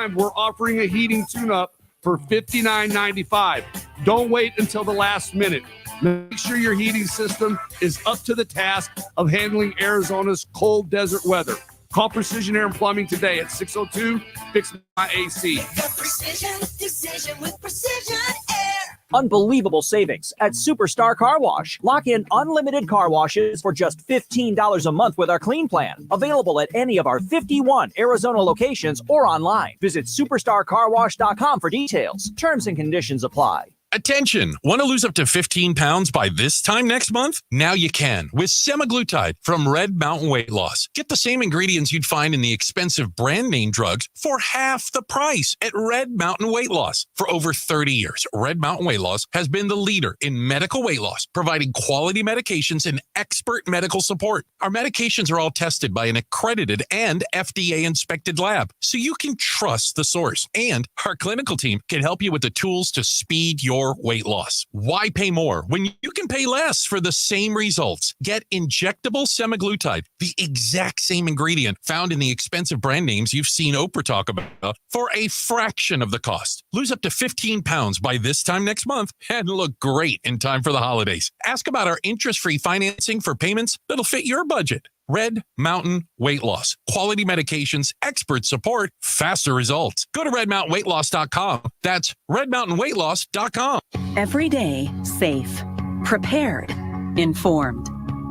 time, we're offering a heating tune-up for $59.95. Don't wait until the last minute. Make sure your heating system is up to the task of handling Arizona's cold desert weather. Call Precision Air and Plumbing today at 602-FIX-MY-AC. Precision decision with Precision Air. Unbelievable savings at Superstar Car Wash. Lock in unlimited car washes for just $15 a month with our Clean Plan. Available at any of our 51 Arizona locations or online. Visit superstarcarwash.com for details. Terms and conditions apply. Attention! Want to lose up to 15 pounds by this time next month? Now you can with semaglutide from Red Mountain Weight Loss. Get the same ingredients you'd find in the expensive brand name drugs for half the price at Red Mountain Weight Loss. For over 30 years, Red Mountain Weight Loss has been the leader in medical weight loss, providing quality medications and expert medical support. Our medications are all tested by an accredited and FDA-inspected lab, so you can trust the source. And our clinical team can help you with the tools to speed your weight loss. Why pay more when you can pay less for the same results? Get injectable semaglutide, the exact same ingredient found in the expensive brand names you've seen Oprah talk about, for a fraction of the cost. Lose up to 15 pounds by this time next month and look great in time for the holidays. Ask about our interest-free financing for payments that'll fit your budget. Red Mountain Weight Loss. Quality medications, expert support, faster results. Go to redmountainweightloss.com. That's redmountainweightloss.com. Every day, safe, prepared, informed.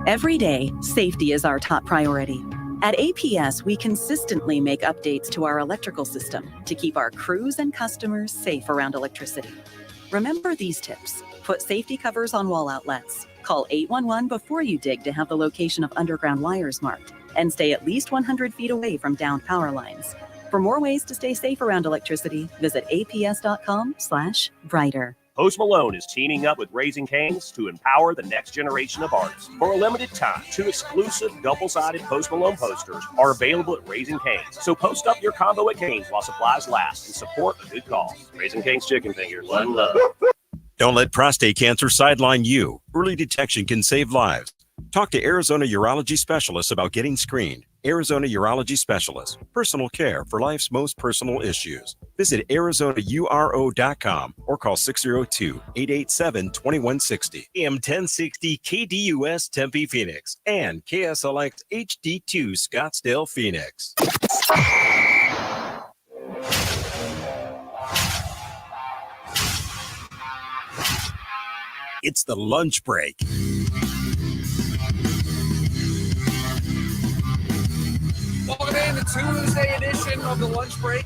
Every day, safety is our top priority. At APS, we consistently make updates to our electrical system to keep our crews and customers safe around electricity. Remember these tips. Put safety covers on wall outlets. Call 811 before you dig to have the location of underground wires marked. And stay at least 100 feet away from downed power lines. For more ways to stay safe around electricity, visit aps.com/brighter. Post Malone is teaming up with Raising Cane's to empower the next generation of artists. For a limited time, 2 exclusive double-sided Post Malone posters are available at Raising Cane's. So post up your combo at Cane's while supplies last and support a good cause. Raising Cane's Chicken Fingers. One love. Don't let prostate cancer sideline you. Early detection can save lives. Talk to Arizona Urology Specialists about getting screened. Arizona Urology Specialists. Personal care for life's most personal issues. Visit ArizonaURO.com or call 602-887-2160. AM 1060 KDUS Tempe Phoenix and KSLX HD2 Scottsdale Phoenix. It's the lunch break. Welcome in the Tuesday edition of the lunch break.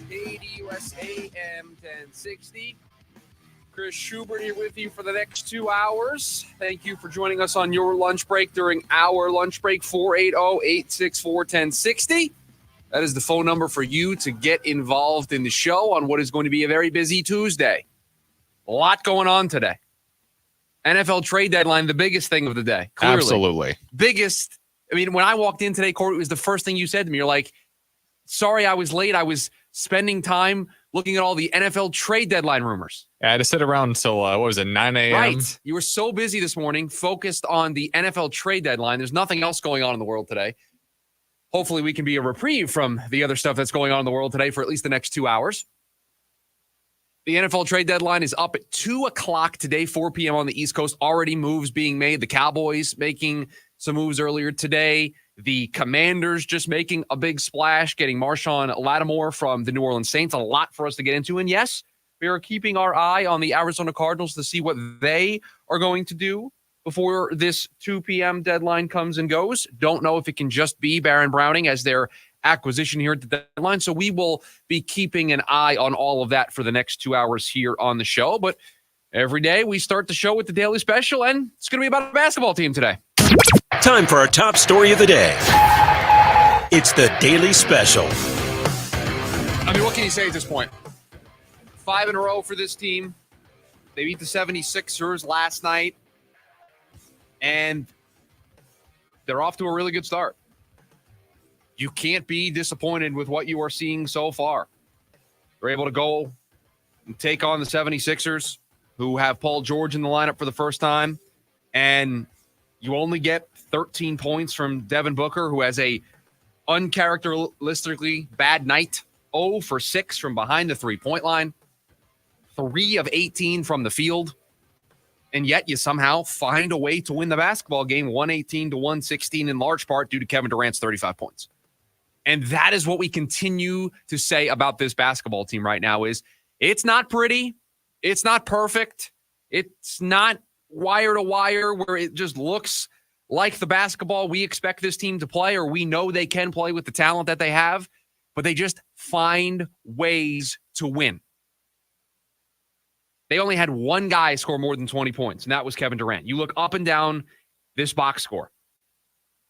KDUS AM 1060. Chris Schubert here with you for the next 2 hours. Thank you for joining us on your lunch break during our lunch break. 480-864-1060. That is the phone number for you to get involved in the show on what is going to be a very busy Tuesday. A lot going on today. NFL trade deadline, the biggest thing of the day. Clearly. Absolutely. Biggest. I mean, when I walked in today, Corey, it was the first thing you said to me. You're like, sorry I was late. I was spending time looking at all the NFL trade deadline rumors. Yeah, I had to sit around until, 9 a.m.? Right. You were so busy this morning, focused on the NFL trade deadline. There's nothing else going on in the world today. Hopefully we can be a reprieve from the other stuff that's going on in the world today for at least the next 2 hours. The NFL trade deadline is up at 2 o'clock today, 4 p.m. on the East Coast. Already moves being made. The Cowboys making some moves earlier today. The Commanders just making a big splash, getting Marshawn Lattimore from the New Orleans Saints. A lot for us to get into. And yes, we are keeping our eye on the Arizona Cardinals to see what they are going to do before this 2 p.m. deadline comes and goes. Don't know if it can just be Baron Browning as their acquisition here at the deadline. So we will be keeping an eye on all of that for the next 2 hours here on the show. But every day we start the show with the Daily Special, and it's going to be about a basketball team today. Time for our top story of the day. It's the Daily Special. I mean, what can you say at this point? 5 in a row for this team. They beat the 76ers last night, and they're off to a really good start. You can't be disappointed with what you are seeing so far. They're able to go and take on the 76ers, who have Paul George in the lineup for the first time, and you only get 13 points from Devin Booker, who has a uncharacteristically bad night 0 for 6 from behind the three-point line, 3 of 18 from the field, and yet you somehow find a way to win the basketball game 118 to 116 in large part due to Kevin Durant's 35 points. And that is what we continue to say about this basketball team right now is it's not pretty. It's not perfect. It's not wire to wire where it just looks like the basketball we expect this team to play or we know they can play with the talent that they have, but they just find ways to win. They only had one guy score more than 20 points, and that was Kevin Durant. You look up and down this box score.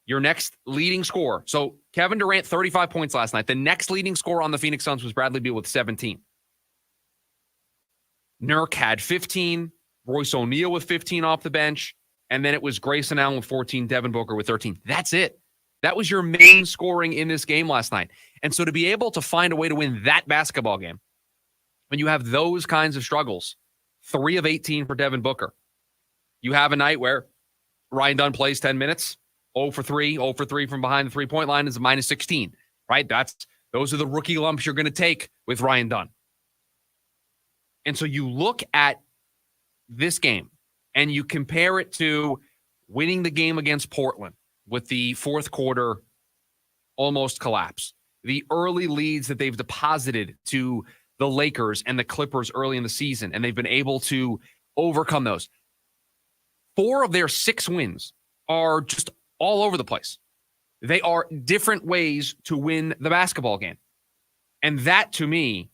Your next leading scorer. So Kevin Durant, 35 points last night. The next leading scorer on the Phoenix Suns was Bradley Beal with 17. Nurk had 15. Royce O'Neal with 15 off the bench. And then it was Grayson Allen with 14, Devin Booker with 13. That's it. That was your main scoring in this game last night. And so to be able to find a way to win that basketball game, when you have those kinds of struggles, 3 of 18 for Devin Booker. You have a night where Ryan Dunn plays 10 minutes, 0 for 3 from behind the three-point line is a minus 16, right? Those are the rookie lumps you're going to take with Ryan Dunn. And so you look at this game and you compare it to winning the game against Portland with the fourth quarter almost collapse, the early leads that they've deposited to the Lakers and the Clippers early in the season, and they've been able to overcome those. 4 of their 6 wins are just all over the place. They are different ways to win the basketball game. And that, to me,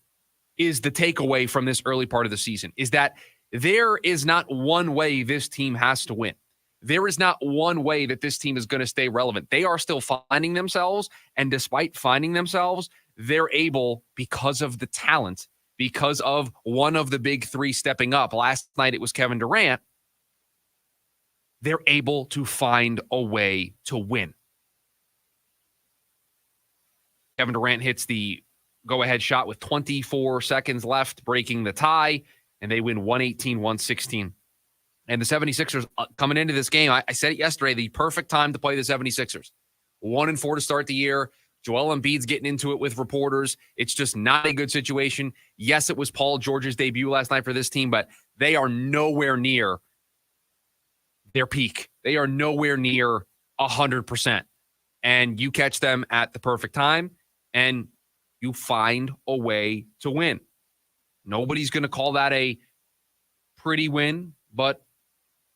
is the takeaway from this early part of the season, is that there is not one way this team has to win. There is not one way that this team is going to stay relevant. They are still finding themselves, and despite finding themselves, they're able, because of the talent, because of one of the big 3 stepping up. Last night it was Kevin Durant. They're able to find a way to win. Kevin Durant hits the go-ahead shot with 24 seconds left, breaking the tie, and they win 118-116. And the 76ers coming into this game, I said it yesterday, the perfect time to play the 76ers. 1-4 to start the year. Joel Embiid's getting into it with reporters. It's just not a good situation. Yes, it was Paul George's debut last night for this team, but they are nowhere near their peak. They are nowhere near 100%. And you catch them at the perfect time, and you find a way to win. Nobody's going to call that a pretty win, but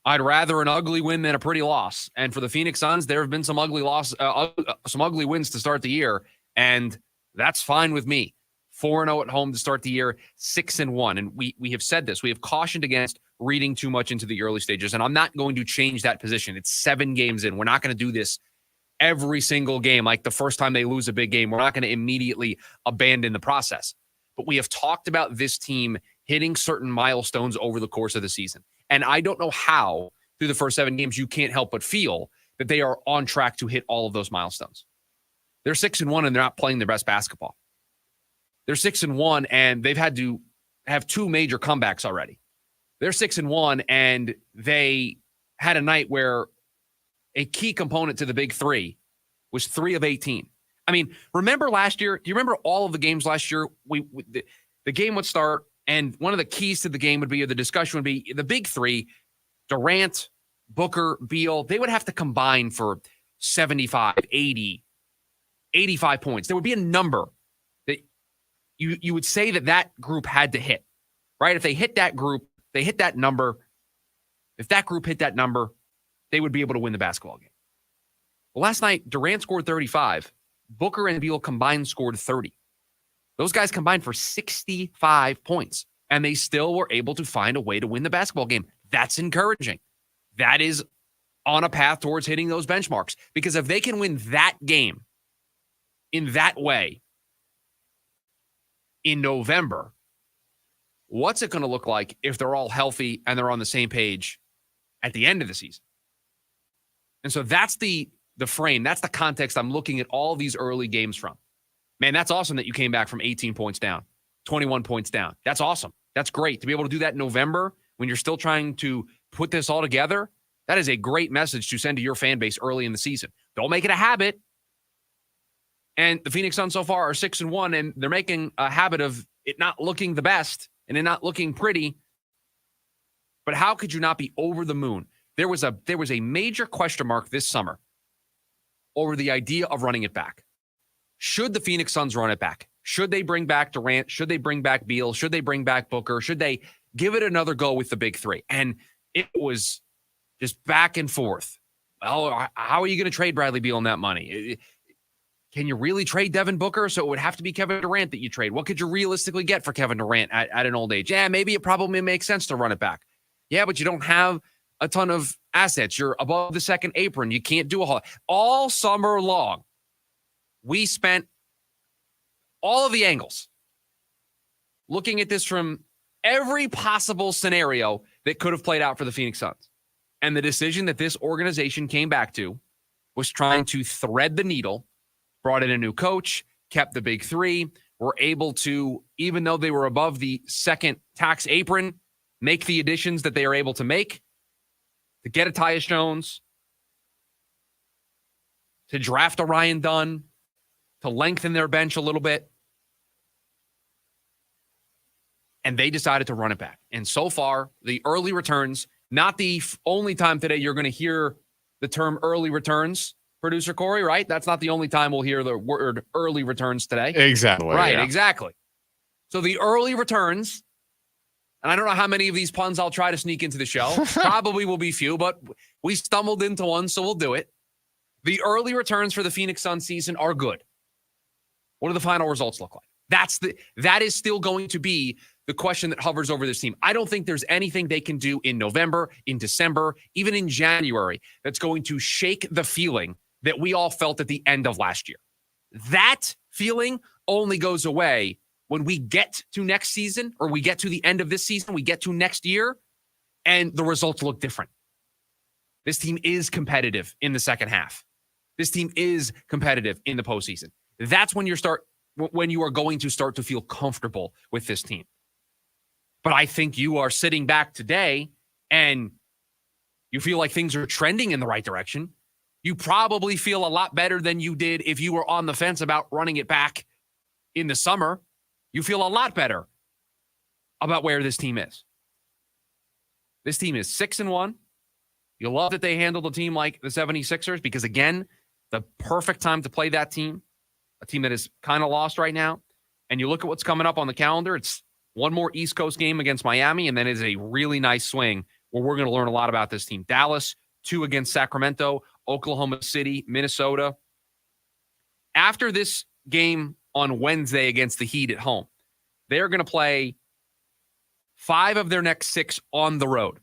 I'd rather an ugly win than a pretty loss. And for the Phoenix Suns, there have been some ugly wins to start the year, and that's fine with me. 4-0 at home to start the year, 6-1. And we have said this. We have cautioned against reading too much into the early stages, and I'm not going to change that position. It's 7 games in. We're not going to do this every single game like the first time they lose a big game. We're not going to immediately abandon the process. But we have talked about this team hitting certain milestones over the course of the season. And I don't know how, through the first 7 games, you can't help but feel that they are on track to hit all of those milestones. They're 6-1 and they're not playing their best basketball. They're 6-1 and they've had to have 2 major comebacks already. They're 6-1 and they had a night where a key component to the big 3 was 3 of 18. I mean, remember last year? Do you remember all of the games last year? The game would start, and one of the keys to the game would be, or the discussion would be, the big 3, Durant, Booker, Beal, they would have to combine for 75, 80, 85 points. There would be a number that you would say that group had to hit, right? If they hit that group, they hit that number. If that group hit that number, they would be able to win the basketball game. Well, last night, Durant scored 35. Booker and Beal combined scored 30. Those guys combined for 65 points, and they still were able to find a way to win the basketball game. That's encouraging. That is on a path towards hitting those benchmarks, because if they can win that game in that way in November, what's it going to look like if they're all healthy and they're on the same page at the end of the season? And so that's the frame, that's the context I'm looking at all these early games from. Man, that's awesome that you came back from 18 points down, 21 points down. That's awesome. That's great. To be able to do that in November when you're still trying to put this all together, that is a great message to send to your fan base early in the season. Don't make it a habit. And the Phoenix Suns so far are 6-1, and they're making a habit of it not looking the best and it not looking pretty. But how could you not be over the moon? There was a major question mark this summer over the idea of running it back. Should the Phoenix Suns run it back? Should they bring back Durant? Should they bring back Beal? Should they bring back Booker? Should they give it another go with the big three? And it was just back and forth. Well, how are you going to trade Bradley Beal on that money? Can you really trade Devin Booker? So it would have to be Kevin Durant that you trade. What could you realistically get for Kevin Durant at an old age? Yeah, maybe it probably makes sense to run it back. Yeah, but you don't have a ton of assets. You're above the second apron. You can't do a whole. All summer long, we spent all of the angles looking at this from every possible scenario that could have played out for the Phoenix Suns. And the decision that this organization came back to was trying to thread the needle, brought in a new coach, kept the big three, were able to, even though they were above the second tax apron, make the additions that they are able to make, to get a Tyus Jones, to draft a Ryan Dunn, to lengthen their bench a little bit. And they decided to run it back. And so far, the early returns, not the only time today you're going to hear the term early returns, producer Corey, right? That's not the only time we'll hear the word early returns today. Exactly. Right, yeah. exactly. So the early returns, and I don't know how many of these puns I'll try to sneak into the show. Probably will be few, but we stumbled into one, so we'll do it. The early returns for the Phoenix Suns season are good. What do the final results look like? That is still going to be the question that hovers over this team. I don't think there's anything they can do in November, in December, even in January that's going to shake the feeling that we all felt at the end of last year. That feeling only goes away when we get to next season, or we get to the end of this season, we get to next year, and the results look different. This team is competitive in the second half. This team is competitive in the postseason. That's when you are going to start to feel comfortable with this team. But I think you are sitting back today and you feel like things are trending in the right direction. You probably feel a lot better than you did if you were on the fence about running it back in the summer. You feel a lot better about where this team is. This team is 6-1. You love that they handled a team like the 76ers because, again, the perfect time to play that team, a team that is kind of lost right now. And you look at what's coming up on the calendar. It's one more East Coast game against Miami, and then it's a really nice swing where we're going to learn a lot about this team. Dallas, 2 against Sacramento, Oklahoma City, Minnesota. After this game on Wednesday against the Heat at home, they're going to play 5 of their next 6 on the road.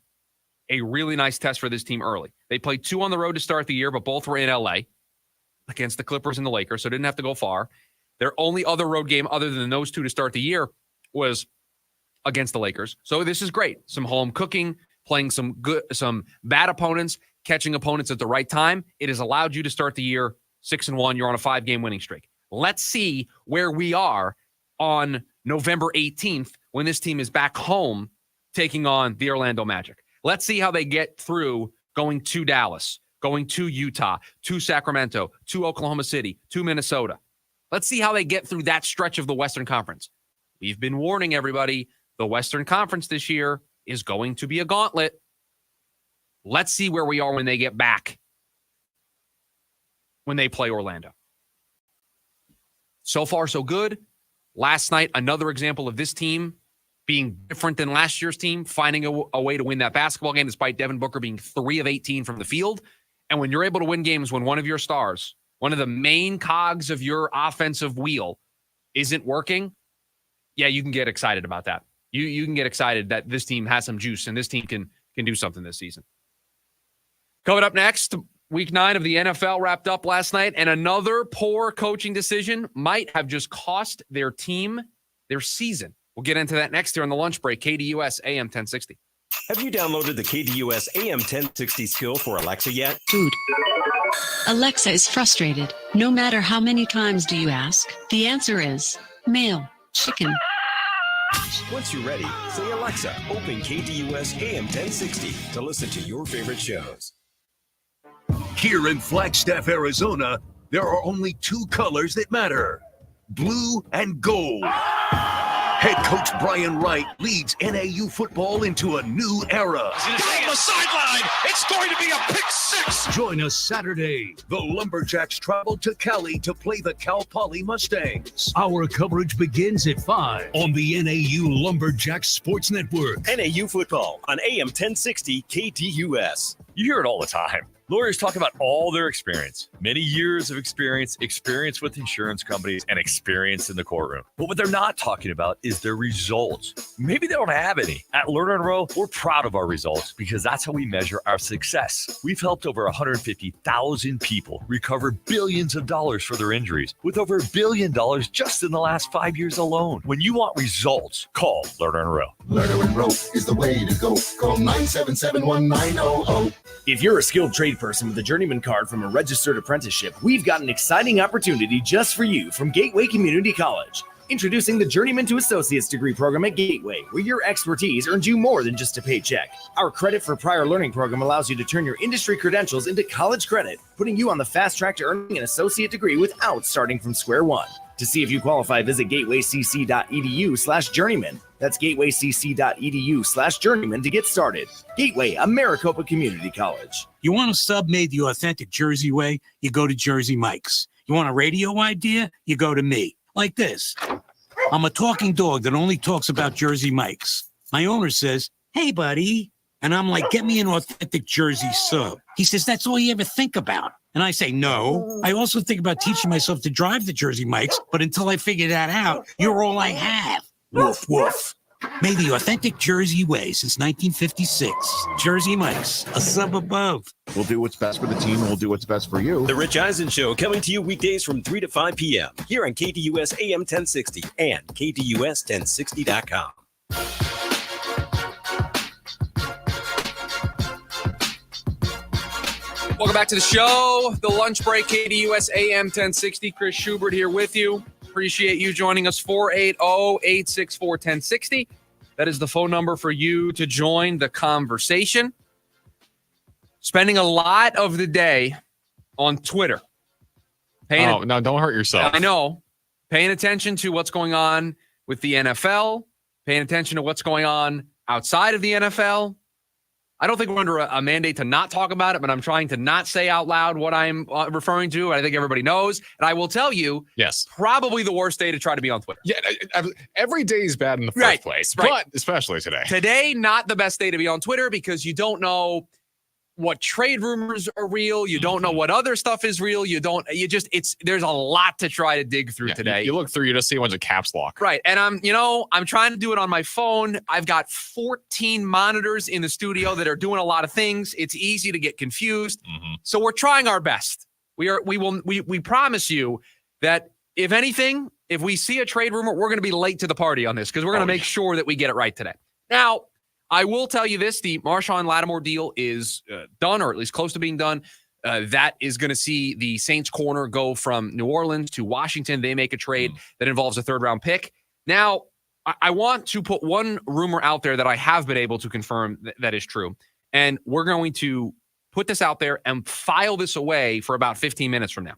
A really nice test for this team early. They played 2 on the road to start the year, but both were in LA against the Clippers and the Lakers, so didn't have to go far. Their only other road game other than those 2 to start the year was against the Lakers. So this is great. Some home cooking, playing some bad opponents, catching opponents at the right time. It has allowed you to start the year 6-1. You're on a 5-game winning streak. Let's see where we are on November 18th when this team is back home taking on the Orlando Magic. Let's see how they get through going to Dallas, going to Utah, to Sacramento, to Oklahoma City, to Minnesota. Let's see how they get through that stretch of the Western Conference. We've been warning everybody, the Western Conference this year is going to be a gauntlet. Let's see where we are when they get back, when they play Orlando. So far, so good. Last night, another example of this team being different than last year's team, finding a way to win that basketball game despite Devin Booker being 3 of 18 from the field. And when you're able to win games when one of your stars, one of the main cogs of your offensive wheel isn't working, yeah, you can get excited about that. You can get excited that this team has some juice and this team can do something this season. Coming up next, Week 9 of the NFL wrapped up last night, and another poor coaching decision might have just cost their team their season. We'll get into that next here on the lunch break. KDUS AM 1060. Have you downloaded the KDUS AM 1060 skill for Alexa yet? Food. Alexa is frustrated. No matter how many times do you ask, the answer is mail, chicken. Once you're ready, say Alexa, open KDUS AM 1060 to listen to your favorite shows. Here in Flagstaff, Arizona, There are only two colors that matter: blue and gold. Head coach Brian Wright leads NAU football into a new era. Down the sideline, it's going to be a pick six. Join us Saturday. The Lumberjacks travel to Cali to play the Cal Poly Mustangs. Our coverage begins at 5 on the NAU Lumberjacks Sports Network. NAU football on AM 1060 KDUS. You hear it all the time. Lawyers talk about all their experience, many years of experience with insurance companies, and experience in the courtroom. But what they're not talking about is their results. Maybe they don't have any. At Lerner & Rowe, we're proud of our results because that's how we measure our success. We've helped over 150,000 people recover billions of dollars for their injuries, with over $1 billion just in the last 5 years alone. When you want results, call Lerner & Rowe. Lerner & Rowe is the way to go. Call 977-1900. If you're a skilled trade person with a journeyman card from a registered apprenticeship, we've got an exciting opportunity just for you from Gateway Community College. Introducing the Journeyman to Associate's degree program at Gateway, where your expertise earns you more than just a paycheck. Our credit for prior learning program allows you to turn your industry credentials into college credit, putting you on the fast track to earning an associate degree without starting from square one. To see if you qualify, visit gatewaycc.edu/journeyman. That's gatewaycc.edu/journeyman to get started. Gateway, Maricopa Community College. You want a sub made the authentic Jersey way? You go to Jersey Mike's. You want a radio idea? You go to me. Like this. I'm a talking dog that only talks about Jersey Mike's. My owner says, "Hey, buddy." And I'm like, "Get me an authentic Jersey sub." He says, "That's all you ever think about." And I say, "No, I also think about teaching myself to drive the Jersey Mike's, but until I figure that out, you're all I have." Woof, woof. Made the authentic Jersey way since 1956. Jersey Mike's, a sub above. We'll do what's best for the team, and we'll do what's best for you. The Rich Eisen Show, coming to you weekdays from 3 to 5 p.m. here on KDUS AM 1060 and KDUS1060.com. Welcome back to the show. The lunch break, KDUS AM 1060. Chris Schubert here with you. Appreciate you joining us. 480-864-1060. That is the phone number for you to join the conversation. Spending a lot of the day on Twitter. No, don't hurt yourself. I know. Paying attention to what's going on with the NFL. Paying attention to what's going on outside of the NFL. I don't think we're under a mandate to not talk about it, but I'm trying to not say out loud what I'm referring to. I think everybody knows. And I will tell you, yes, probably the worst day to try to be on Twitter. Yeah, every day is bad in the first place, but especially today. Today, not the best day to be on Twitter because you don't know what trade rumors are real. You don't know what other stuff is real. There's a lot to try to dig through today. You look through, you just see a bunch of caps lock. Right. And I'm trying to do it on my phone. I've got 14 monitors in the studio that are doing a lot of things. It's easy to get confused. Mm-hmm. So we're trying our best. We promise you that if anything, if we see a trade rumor, we're going to be late to the party on this because we're going to make sure that we get it right today. Now, I will tell you this, the Marshawn Lattimore deal is done, or at least close to being done. That is going to see the Saints corner go from New Orleans to Washington. They make a trade that involves a third-round pick. Now, I want to put one rumor out there that I have been able to confirm that is true. And we're going to put this out there and file this away for about 15 minutes from now.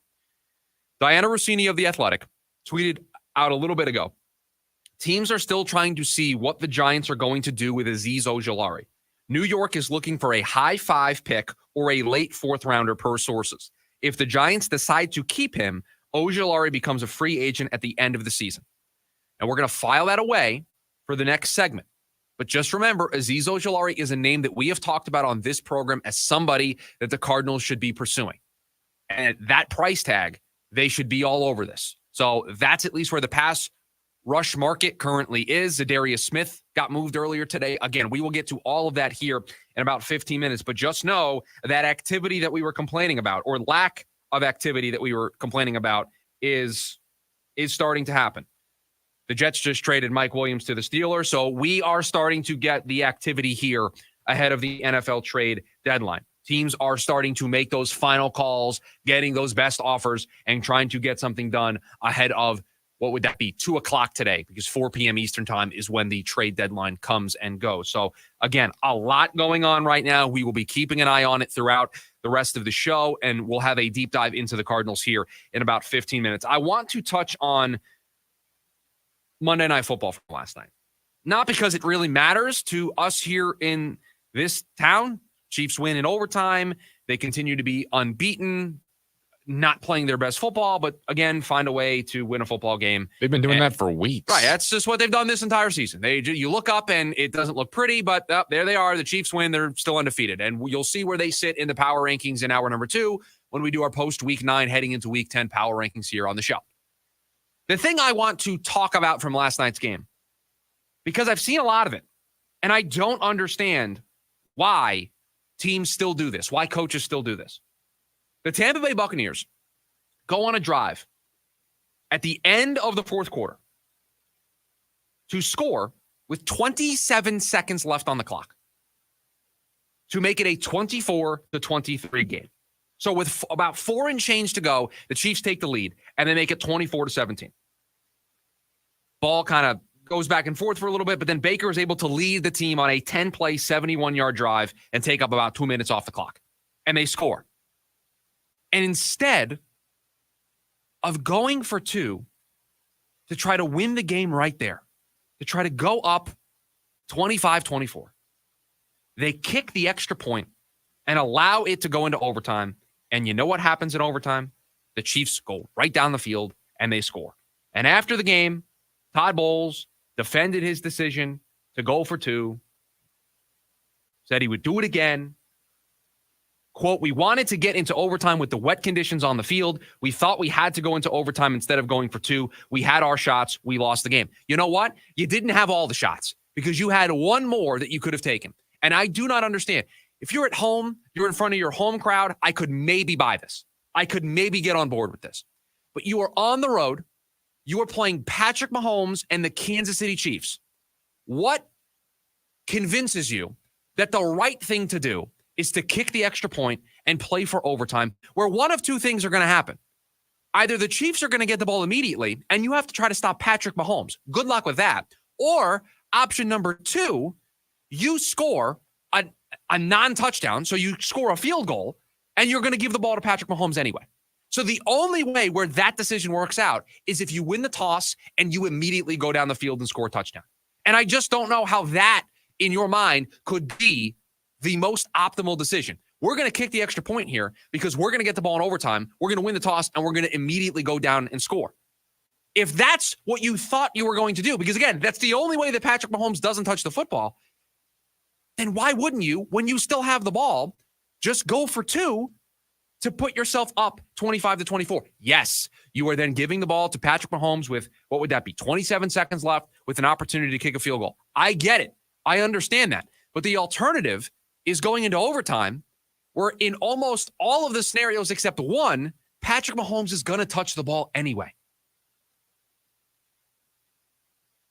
Diana Rossini of The Athletic tweeted out a little bit ago, teams are still trying to see what the Giants are going to do with Azeez Ojulari. New York is looking for a high 5 pick or a late 4th rounder per sources. If the Giants decide to keep him, Ojulari becomes a free agent at the end of the season. And we're going to file that away for the next segment. But just remember, Azeez Ojulari is a name that we have talked about on this program as somebody that the Cardinals should be pursuing. And at that price tag, they should be all over this. So that's at least where the pass rush market currently is. Zadarius Smith got moved earlier today. Again, we will get to all of that here in about 15 minutes, but just know that activity that we were complaining about, or lack of activity that we were complaining about, is starting to happen. The Jets just traded Mike Williams to the Steelers, so we are starting to get the activity here ahead of the NFL trade deadline. Teams are starting to make those final calls, getting those best offers, and trying to get something done ahead of, what would that be, 2 o'clock today, because 4 p.m. Eastern time is when the trade deadline comes and goes. So, again, a lot going on right now. We will be keeping an eye on it throughout the the rest of the show, and we'll have a deep dive into the Cardinals here in about 15 minutes. I want to touch on Monday Night Football from last night. Not because it really matters to us here in this town. Chiefs win in overtime. They continue to be unbeaten, not playing their best football, but again, find a way to win a football game. They've been doing that for weeks. Right. That's just what they've done this entire season. You look up and it doesn't look pretty, but there they are. The Chiefs win. They're still undefeated. And you'll see where they sit in the power rankings in hour number 2 when we do our post week 9 heading into week 10 power rankings here on the show. The thing I want to talk about from last night's game, because I've seen a lot of it, and I don't understand why teams still do this, why coaches still do this. The Tampa Bay Buccaneers go on a drive at the end of the fourth quarter to score with 27 seconds left on the clock to make it a 24-23 game. So with about 4 and change to go, the Chiefs take the lead, and they make it 24-17. Ball kind of goes back and forth for a little bit, but then Baker is able to lead the team on a 10-play, 71-yard drive and take up about 2 minutes off the clock. And they score. And instead of going for 2 to try to win the game right there, to try to go up 25-24, they kick the extra point and allow it to go into overtime. And you know what happens in overtime? The Chiefs go right down the field and they score. And after the game, Todd Bowles defended his decision to go for 2, said he would do it again. Quote, we wanted to get into overtime with the wet conditions on the field. We thought we had to go into overtime instead of going for 2. We had our shots. We lost the game. You know what? You didn't have all the shots because you had one more that you could have taken. And I do not understand. If you're at home, you're in front of your home crowd, I could maybe buy this. I could maybe get on board with this. But you are on the road. You are playing Patrick Mahomes and the Kansas City Chiefs. What convinces you that the right thing to do is to kick the extra point and play for overtime, where one of 2 things are going to happen? Either the Chiefs are going to get the ball immediately, and you have to try to stop Patrick Mahomes. Good luck with that. Or option number 2, you score a non-touchdown, so you score a field goal, and you're going to give the ball to Patrick Mahomes anyway. So the only way where that decision works out is if you win the toss and you immediately go down the field and score a touchdown. And I just don't know how that, in your mind, could be the most optimal decision. We're going to kick the extra point here because we're going to get the ball in overtime. We're going to win the toss, and we're going to immediately go down and score. If that's what you thought you were going to do, because, again, that's the only way that Patrick Mahomes doesn't touch the football, then why wouldn't you, when you still have the ball, just go for 2 to put yourself up 25-24? Yes, you are then giving the ball to Patrick Mahomes with, what would that be, 27 seconds left with an opportunity to kick a field goal. I get it. I understand that. But the alternative is going into overtime, where in almost all of the scenarios except one, Patrick Mahomes is going to touch the ball anyway.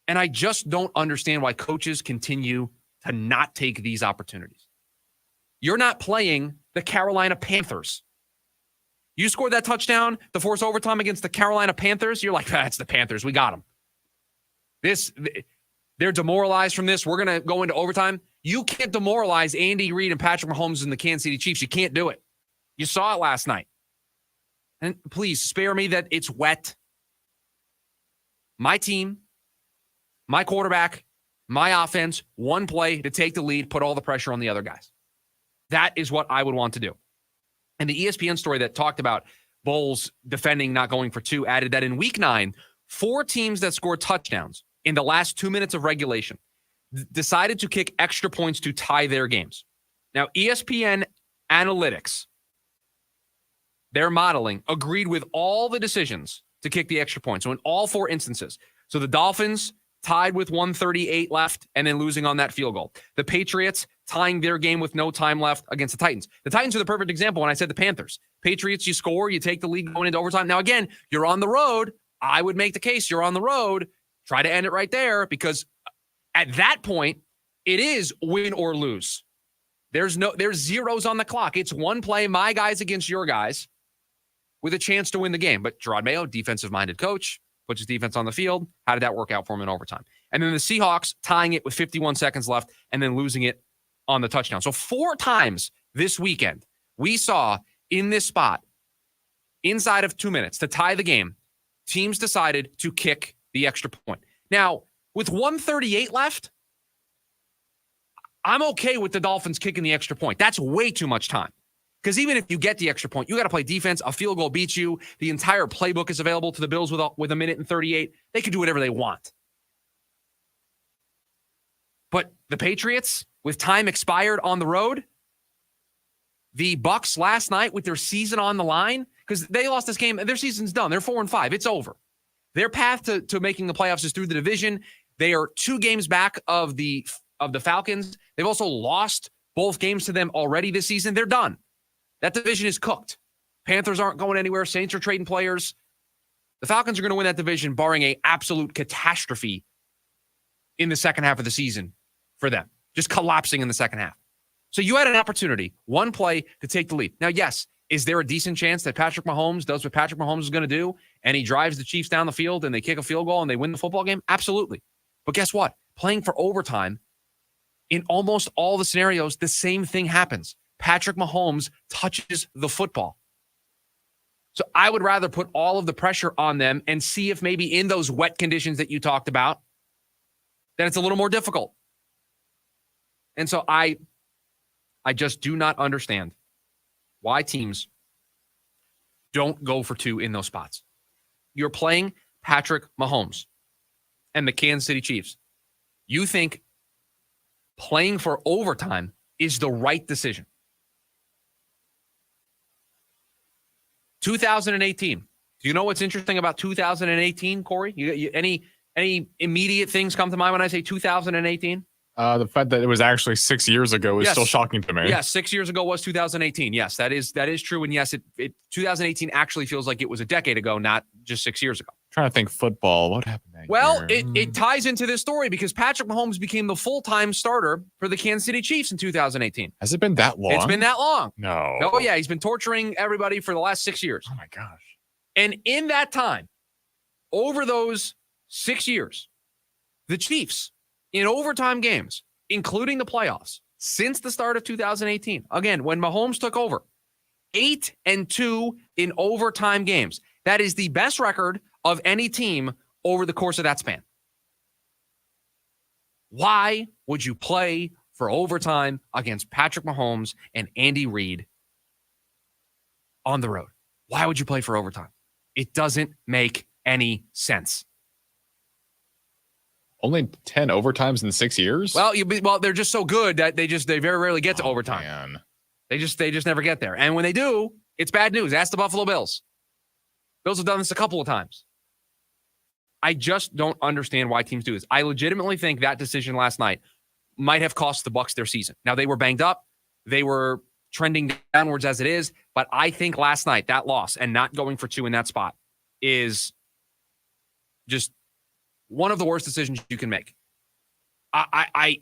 And I just don't understand why coaches continue to not take these opportunities. You're not playing the Carolina Panthers. You scored that touchdown to force overtime against the Carolina Panthers. You're like, that's the Panthers. We got them. They're demoralized from this. We're going to go into overtime. You can't demoralize Andy Reid and Patrick Mahomes and the Kansas City Chiefs. You can't do it. You saw it last night. And please spare me that it's wet. My team, my quarterback, my offense, one play to take the lead, put all the pressure on the other guys. That is what I would want to do. And the ESPN story that talked about Bowles defending, not going for 2, added that in week 9, 4 teams that scored touchdowns in the last 2 minutes of regulation decided to kick extra points to tie their games. Now, ESPN Analytics, their modeling, agreed with all the decisions to kick the extra point. So in all 4 instances. So the Dolphins tied with 1:38 left and then losing on that field goal. The Patriots tying their game with no time left against the Titans. The Titans are the perfect example when I said the Panthers. Patriots, you score, you take the lead going into overtime. Now, again, you're on the road. I would make the case you're on the road. Try to end it right there, because at that point, it is win or lose. There's zeros on the clock. It's one play, my guys against your guys, with a chance to win the game. But Gerard Mayo, defensive-minded coach, puts his defense on the field. How did that work out for him in overtime? And then the Seahawks tying it with 51 seconds left and then losing it on the touchdown. So 4 times this weekend We saw in this spot, inside of 2 minutes to tie the game, teams decided to kick the extra point. Now, with 1:38 left, I'm okay with the Dolphins kicking the extra point. That's way too much time. Because even if you get the extra point, you got to play defense. A field goal beats you. The entire playbook is available to the Bills with a minute and 38. They can do whatever they want. But the Patriots, with time expired on the road, the Bucs last night with their season on the line, because they lost this game, their season's done. They're 4-5. It's over. Their path to making the playoffs is through the division. They are 2 games back of the Falcons. They've also lost both games to them already this season. They're done. That division is cooked. Panthers aren't going anywhere. Saints are trading players. The Falcons are going to win that division, barring an absolute catastrophe in the second half of the season for them. Just collapsing in the second half. So you had an opportunity, one play, to take the lead. Now, yes, is there a decent chance that Patrick Mahomes does what Patrick Mahomes is going to do, and he drives the Chiefs down the field and they kick a field goal and they win the football game? Absolutely. But guess what? Playing for overtime, in almost all the scenarios, the same thing happens. Patrick Mahomes touches the football. So I would rather put all of the pressure on them and see if maybe in those wet conditions that you talked about, that it's a little more difficult. And so I just do not understand why teams don't go for 2 in those spots. You're playing Patrick Mahomes and the Kansas City Chiefs. You think playing for overtime is the right decision. 2018. Do you know what's interesting about 2018, Corey? Any immediate things come to mind when I say 2018? The fact that it was actually 6 years ago is still shocking to me. Yes, 6 years ago was 2018. Yes, that is true. And yes, 2018 actually feels like it was a decade ago, not just 6 years ago. I'm trying to think football. What happened that year? It ties into this story because Patrick Mahomes became the full-time starter for the Kansas City Chiefs in 2018. Has it been that long? It's been that long. No. Oh, yeah. He's been torturing everybody for the last 6 years. Oh, my gosh. And in that time, over those 6 years, the Chiefs, in overtime games, including the playoffs, since the start of 2018, again, when Mahomes took over, 8-2 in overtime games. That is the best record of any team over the course of that span. Why would you play for overtime against Patrick Mahomes and Andy Reid on the road? Why would you play for overtime? It doesn't make any sense. Only 10 overtimes in 6 years? Well, they're just so good that they very rarely get to overtime. Man. They just never get there. And when they do, it's bad news. Ask the Buffalo Bills. Bills have done this a couple of times. I just don't understand why teams do this. I legitimately think that decision last night might have cost the Bucs their season. Now, they were banged up. They were trending downwards as it is. But I think last night, that loss and not going for 2 in that spot is just one of the worst decisions you can make. I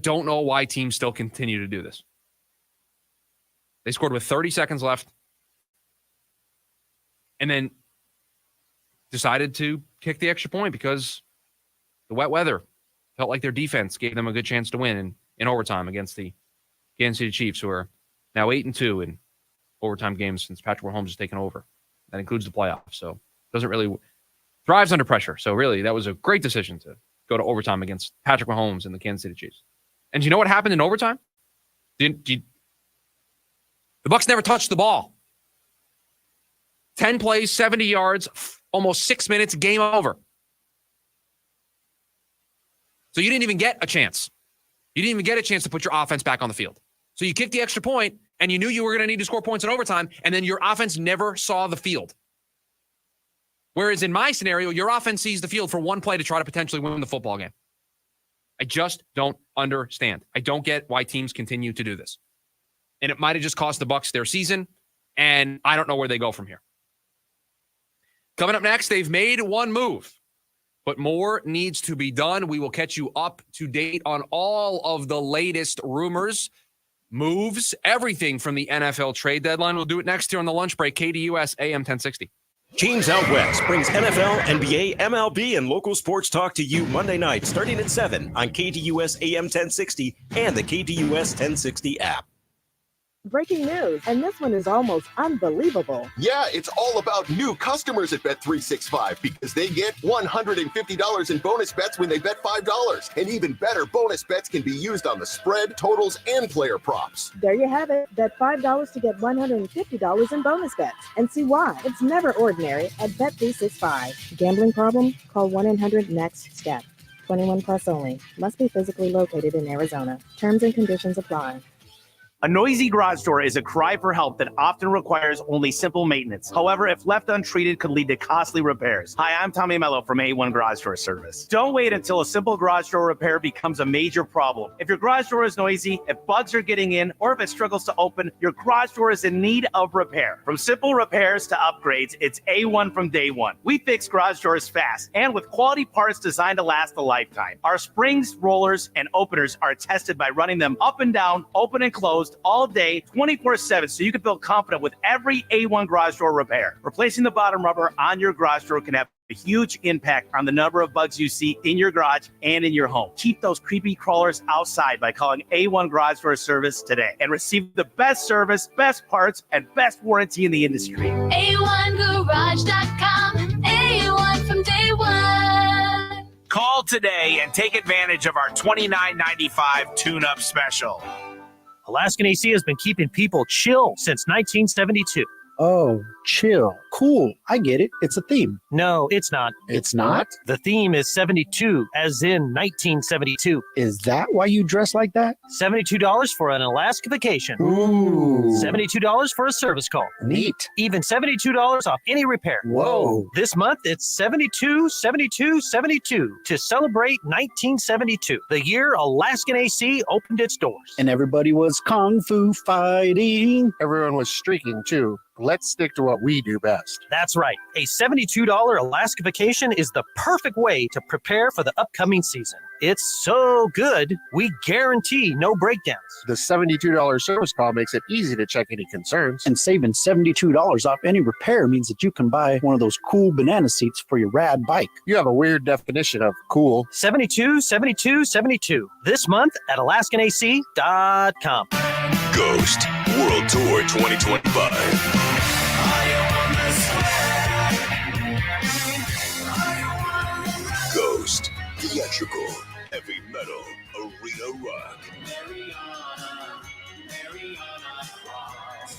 don't know why teams still continue to do this. They scored with 30 seconds left and then decided to kick the extra point because the wet weather felt like their defense gave them a good chance to win in overtime against the Kansas City Chiefs, who are now 8-2 in overtime games since Patrick Mahomes has taken over. That includes the playoffs. So doesn't really thrives under pressure. So really, that was a great decision to go to overtime against Patrick Mahomes and the Kansas City Chiefs. And do you know what happened in overtime? The Bucs never touched the ball. 10 plays, 70 yards, almost 6 minutes, game over. So you didn't even get a chance. You didn't even get a chance to put your offense back on the field. So you kicked the extra point, and you knew you were going to need to score points in overtime, and then your offense never saw the field. Whereas in my scenario, your offense sees the field for one play to try to potentially win the football game. I just don't understand. I don't get why teams continue to do this. And it might have just cost the Bucs their season, and I don't know where they go from here. Coming up next, they've made one move, but more needs to be done. We will catch you up to date on all of the latest rumors, moves, everything from the NFL trade deadline. We'll do it next here on the lunch break, KDUS AM 1060. James Out West brings NFL, NBA, MLB, and local sports talk to you Monday night starting at 7 on KDUS AM 1060 and the KDUS 1060 app. Breaking news, and this one is almost unbelievable. Yeah, it's all about new customers at Bet365 because they get $150 in bonus bets when they bet $5. And even better, bonus bets can be used on the spread, totals, and player props. There you have it. Bet $5 to get $150 in bonus bets. And see why. It's never ordinary at Bet365. Gambling problem? Call 1-800-NEXT-STEP. 21 plus only. Must be physically located in Arizona. Terms and conditions apply. A noisy garage door is a cry for help that often requires only simple maintenance. However, if left untreated, could lead to costly repairs. Hi, I'm Tommy Mello from A1 Garage Door Service. Don't wait until a simple garage door repair becomes a major problem. If your garage door is noisy, if bugs are getting in, or if it struggles to open, your garage door is in need of repair. From simple repairs to upgrades, it's A1 from day one. We fix garage doors fast and with quality parts designed to last a lifetime. Our springs, rollers, and openers are tested by running them up and down, open and closed, all day, 24/7, so you can feel confident with every A1 garage door repair. Replacing the bottom rubber on your garage door can have a huge impact on the number of bugs you see in your garage and in your home. Keep those creepy crawlers outside by calling A1 Garage Door Service today and receive the best service, best parts, and best warranty in the industry. A1Garage.com. A1 from day one. Call today and take advantage of our $29.95 tune-up special. Alaskan AC has been keeping people chill since 1972. Oh, chill. Cool. I get it. It's a theme. No, it's not. It's not? The theme is 72, as in 1972. Is that why you dress like that? $72 for an Alaska vacation. Ooh. $72 for a service call. Neat. Even $72 off any repair. Whoa. This month, it's 72, 72, 72 to celebrate 1972, the year Alaskan AC opened its doors. And everybody was kung fu fighting. Everyone was streaking too. Let's stick to what we do best. That's right. A $72 Alaska vacation is the perfect way to prepare for the upcoming season. It's so good, we guarantee no breakdowns. The $72 service call makes it easy to check any concerns. And saving $72 off any repair means that you can buy one of those cool banana seats for your rad bike. You have a weird definition of cool. 72, 72, 72. This month at AlaskanAC.com. Ghost World Tour 2025. Ghost Theatrical Heavy Metal Arena Rock.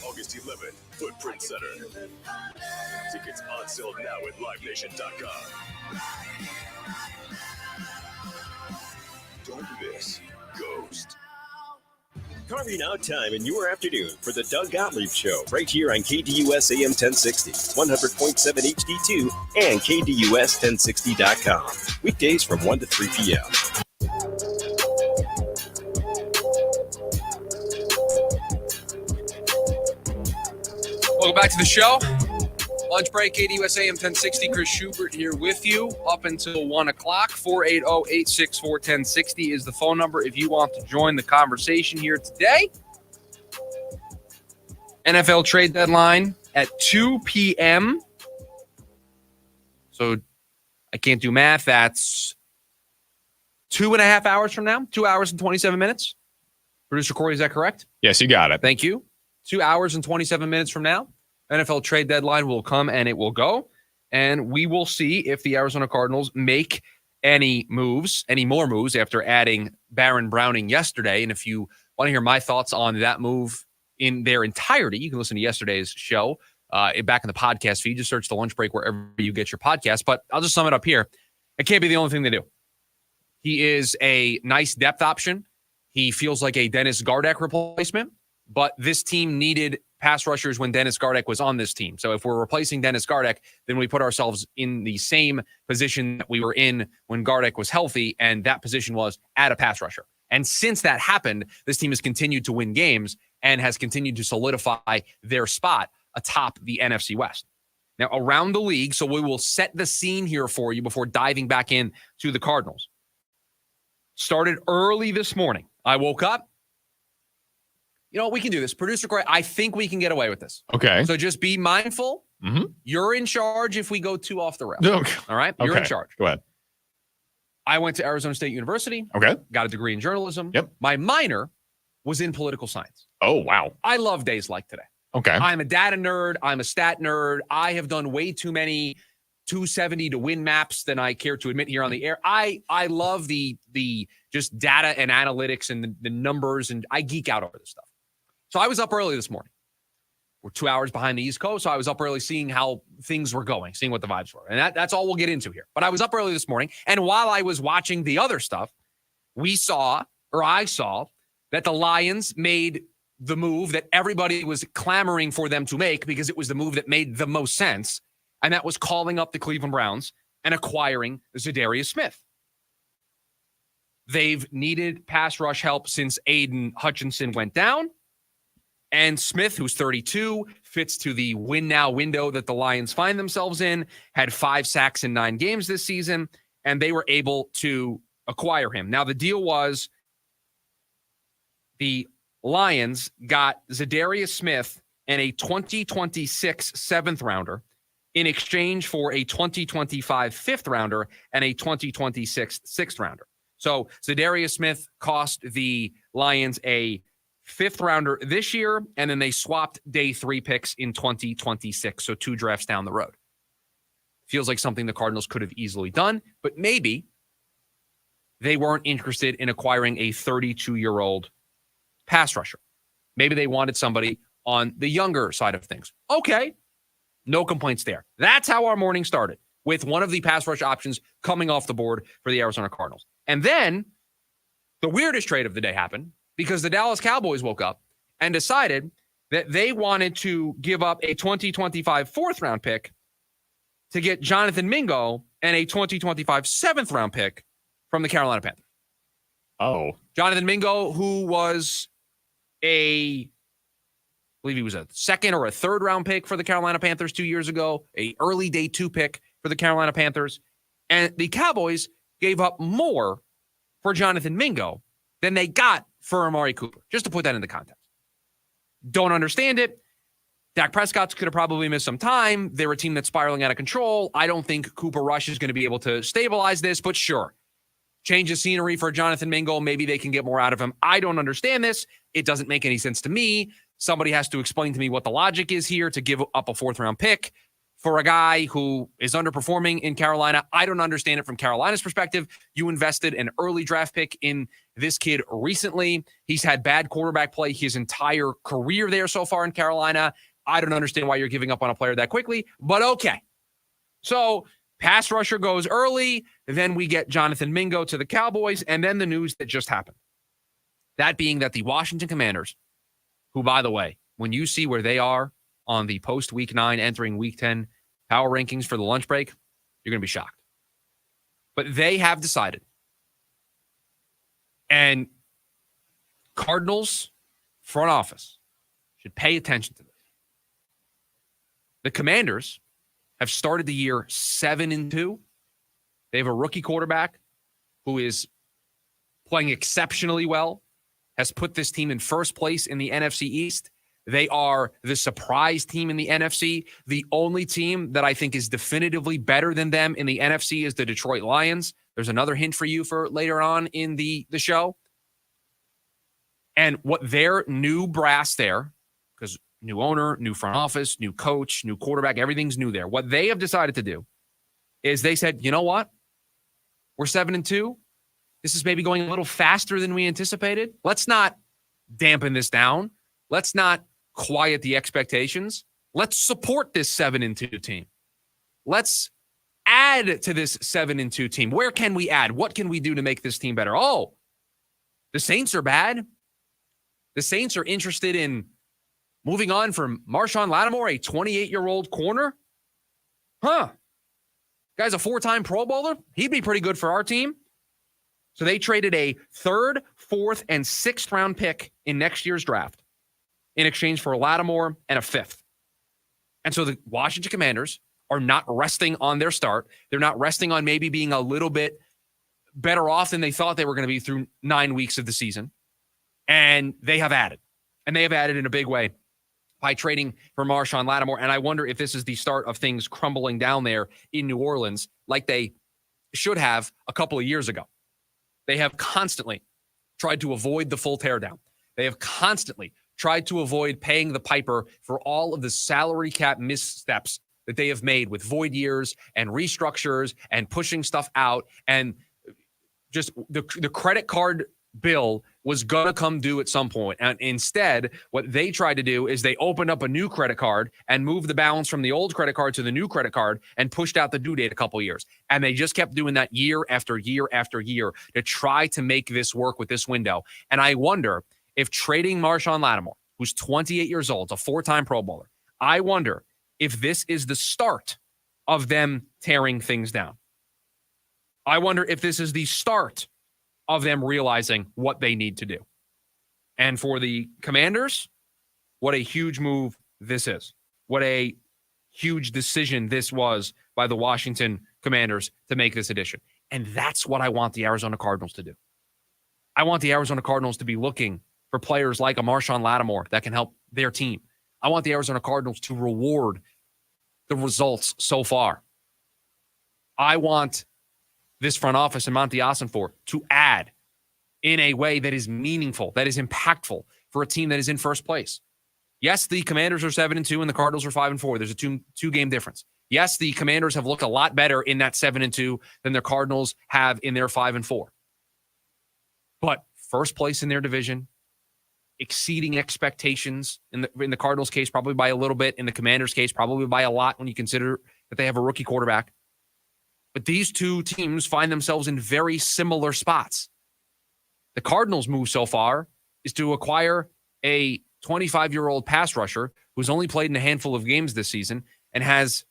August 11th, Footprint Center. Tickets on sale now at LiveNation.com. Don't miss Ghost. Carving out time in your afternoon for the Doug Gottlieb Show right here on KDUS AM 1060, 100.7 HD2, and KDUS1060.com. Weekdays from 1 to 3 p.m. Welcome back to the show. Lunch break, KDUS AM 1060. Chris Schubert here with you up until 1 o'clock. 480-864-1060 is the phone number if you want to join the conversation here today. NFL trade deadline at 2 p.m. So I can't do math. That's 2.5 hours from now. 2 hours and 27 minutes. Producer Corey, is that correct? Yes, you got it. Thank you. 2 hours and 27 minutes from now. NFL trade deadline will come and it will go. And we will see if the Arizona Cardinals make any more moves after adding Baron Browning yesterday. And if you want to hear my thoughts on that move in their entirety, you can listen to yesterday's show back in the podcast feed. Just search The Lunch Break wherever you get your podcast. But I'll just sum it up here. It can't be the only thing they do. He is a nice depth option. He feels like a Dennis Gardeck replacement. But this team needed pass rushers when Dennis Gardeck was on this team. So if we're replacing Dennis Gardeck, then we put ourselves in the same position that we were in when Gardeck was healthy, and that position was add a pass rusher. And since that happened, this team has continued to win games and has continued to solidify their spot atop the NFC West. Now, around the league, so we will set the scene here for you before diving back in to the Cardinals. Started early this morning. I woke up. You know, we can do this. Producer Corey, I think we can get away with this. Okay. So just be mindful. Mm-hmm. You're in charge if we go too off the rails. Okay. All right? You're in charge. Go ahead. I went to Arizona State University. Okay. Got a degree in journalism. Yep. My minor was in political science. Oh, wow. I love days like today. Okay. I'm a data nerd. I'm a stat nerd. I have done way too many 270 to win maps than I care to admit here on the air. I love the just data and analytics and the numbers, and I geek out over this stuff. So I was up early this morning. We're 2 hours behind the East Coast, so I was up early seeing how things were going, seeing what the vibes were. And that's all we'll get into here. But I was up early this morning, and while I was watching the other stuff, I saw that the Lions made the move that everybody was clamoring for them to make because it was the move that made the most sense, and that was calling up the Cleveland Browns and acquiring Zadarius Smith. They've needed pass rush help since Aiden Hutchinson went down, and Smith, who's 32, fits to the win now window that the Lions find themselves in, had 5 sacks in 9 games this season, and they were able to acquire him. Now, the deal was the Lions got Zadarius Smith and a 2026 7th rounder in exchange for a 2025 5th rounder and a 2026 6th rounder. So Zadarius Smith cost the Lions a 5th rounder this year, and then they swapped day 3 picks in 2026, so 2 drafts down the road. Feels like something the Cardinals could have easily done, but maybe they weren't interested in acquiring a 32-year-old pass rusher. Maybe they wanted somebody on the younger side of things. Okay, no complaints there. That's how our morning started, with one of the pass rush options coming off the board for the Arizona Cardinals. And then the weirdest trade of the day happened because the Dallas Cowboys woke up and decided that they wanted to give up a 2025 4th-round pick to get Jonathan Mingo and a 2025 7th-round pick from the Carolina Panthers. Oh. Jonathan Mingo, who was I believe he was a 2nd or a 3rd-round pick for the Carolina Panthers 2 years ago, a early day 2 pick for the Carolina Panthers. And the Cowboys gave up more for Jonathan Mingo than they got for Amari Cooper, just to put that into context. Don't understand it. Dak Prescott's could have probably missed some time. They're a team that's spiraling out of control. I don't think Cooper Rush is going to be able to stabilize this, but sure. Change of scenery for Jonathan Mingo. Maybe they can get more out of him. I don't understand this. It doesn't make any sense to me. Somebody has to explain to me what the logic is here to give up a 4th-round pick for a guy who is underperforming in Carolina. I don't understand it from Carolina's perspective. You invested an early draft pick in this kid recently. He's had bad quarterback play his entire career there so far in Carolina. I don't understand why you're giving up on a player that quickly, but okay. So pass rusher goes early. Then we get Jonathan Mingo to the Cowboys, and then the news that just happened. That being that the Washington Commanders, who, by the way, when you see where they are on the post-Week 9, entering Week 10 power rankings for the lunch break, you're going to be shocked. But they have decided, and Cardinals front office should pay attention to this. The Commanders have started the year 7-2. They have a rookie quarterback who is playing exceptionally well, has put this team in first place in the NFC East. They are the surprise team in the NFC. The only team that I think is definitively better than them in the NFC is the Detroit Lions. There's another hint for you for later on in the show. And what their new brass there, because new owner, new front office, new coach, new quarterback, everything's new there. What they have decided to do is they said, you know what? We're 7-2. This is maybe going a little faster than we anticipated. Let's not dampen this down. Let's not quiet the expectations. Let's support this 7-2 team. Let's add to this 7-2 team. Where can we add? What can we do to make this team better? Oh, the Saints are bad. The Saints are interested in moving on from Marshawn Lattimore, a 28-year-old corner. Guy's a 4-time Pro Bowler. He'd be pretty good for our team. So they traded a 3rd, 4th, and 6th round pick in next year's draft in exchange for Lattimore and a 5th. And so the Washington Commanders are not resting on their start. They're not resting on maybe being a little bit better off than they thought they were going to be through 9 weeks of the season. And they have added. And they have added in a big way by trading for Marshawn Lattimore. And I wonder if this is the start of things crumbling down there in New Orleans like they should have a couple of years ago. They have constantly tried to avoid the full teardown. They have constantly tried to avoid paying the piper for all of the salary cap missteps that they have made with void years and restructures and pushing stuff out. And just the credit card bill was going to come due at some point. And instead, what they tried to do is they opened up a new credit card and moved the balance from the old credit card to the new credit card and pushed out the due date a couple years. And they just kept doing that year after year after year to try to make this work with this window. And I wonder if trading Marshawn Lattimore, who's 28 years old, a 4-time Pro Bowler, I wonder if this is the start of them tearing things down. I wonder if this is the start of them realizing what they need to do. And for the Commanders, what a huge move this is. What a huge decision this was by the Washington Commanders to make this addition. And that's what I want the Arizona Cardinals to do. I want the Arizona Cardinals to be looking for players like a Marshawn Lattimore that can help their team. I want the Arizona Cardinals to reward the results so far. I want this front office and Monty Ossenfort to add in a way that is meaningful, that is impactful for a team that is in first place. Yes, the Commanders are 7-2 and the Cardinals are 5-4. There's a two-game difference. Yes, the Commanders have looked a lot better in that 7-2 than the Cardinals have in their 5-4. But first place in their division, exceeding expectations in the Cardinals' case, probably by a little bit. In the Commanders' case, probably by a lot when you consider that they have a rookie quarterback. But these two teams find themselves in very similar spots. The Cardinals' move so far is to acquire a 25-year-old pass rusher who's only played in a handful of games this season and has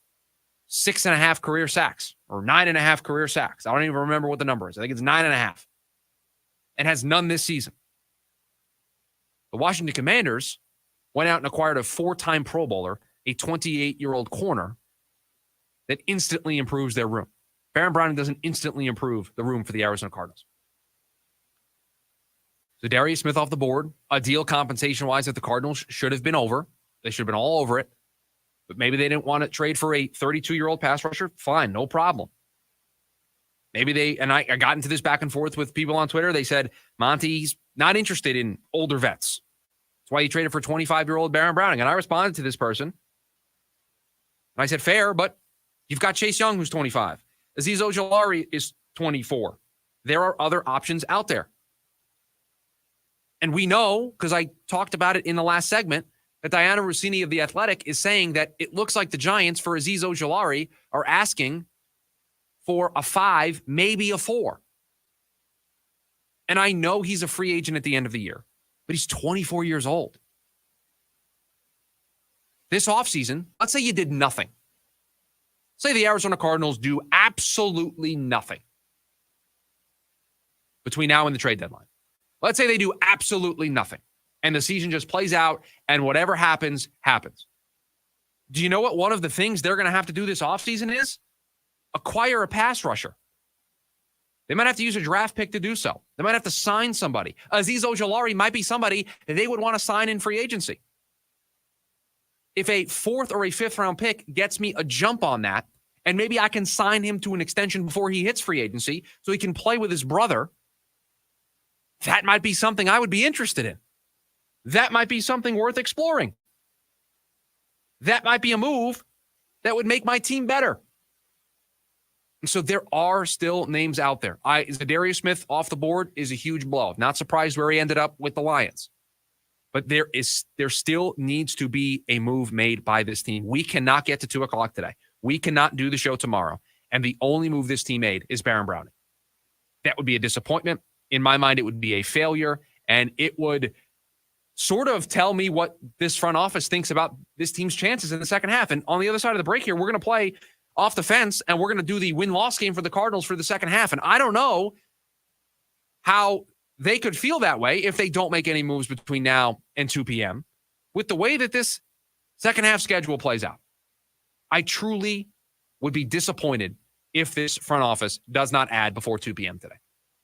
6.5 career sacks or 9.5 career sacks. I don't even remember what the number is. I think it's 9.5 and has none this season. The Washington Commanders went out and acquired a 4-time Pro Bowler, a 28-year-old corner that instantly improves their room. Baron Browning doesn't instantly improve the room for the Arizona Cardinals. So Darius Smith off the board, a deal compensation-wise that the Cardinals should have been over. They should have been all over it. But maybe they didn't want to trade for a 32-year-old pass rusher. Fine, no problem. Maybe they, and I got into this back and forth with people on Twitter. They said, Monty's not interested in older vets. That's why he traded for 25-year-old Baron Browning. And I responded to this person. And I said, fair, but you've got Chase Young, who's 25. Azeez Ojulari is 24. There are other options out there. And we know, because I talked about it in the last segment, that Diana Rossini of The Athletic is saying that it looks like the Giants for Azeez Ojulari are asking for a 5, maybe a 4. And I know he's a free agent at the end of the year, but he's 24 years old. This offseason, let's say you did nothing. Say the Arizona Cardinals do absolutely nothing between now and the trade deadline. Let's say they do absolutely nothing and the season just plays out and whatever happens, happens. Do you know what one of the things they're going to have to do this offseason is? Acquire a pass rusher. They might have to use a draft pick to do so. They might have to sign somebody. Azeez Ojulari might be somebody that they would want to sign in free agency. If a 4th or a 5th round pick gets me a jump on that, and maybe I can sign him to an extension before he hits free agency so he can play with his brother, that might be something I would be interested in. That might be something worth exploring. That might be a move that would make my team better. And so there are still names out there. Zadarius Smith off the board is a huge blow. Not surprised where he ended up with the Lions. But there still needs to be a move made by this team. We cannot get to 2 o'clock today. We cannot do the show tomorrow. And the only move this team made is Baron Browning. That would be a disappointment. In my mind, it would be a failure. And it would sort of tell me what this front office thinks about this team's chances in the second half. And on the other side of the break here, we're going to play off the fence and we're going to do the win-loss game for the Cardinals for the second half. And I don't know how they could feel that way if they don't make any moves between now and 2 p.m. with the way that this second half schedule plays out. I truly would be disappointed if this front office does not add before 2 p.m. today.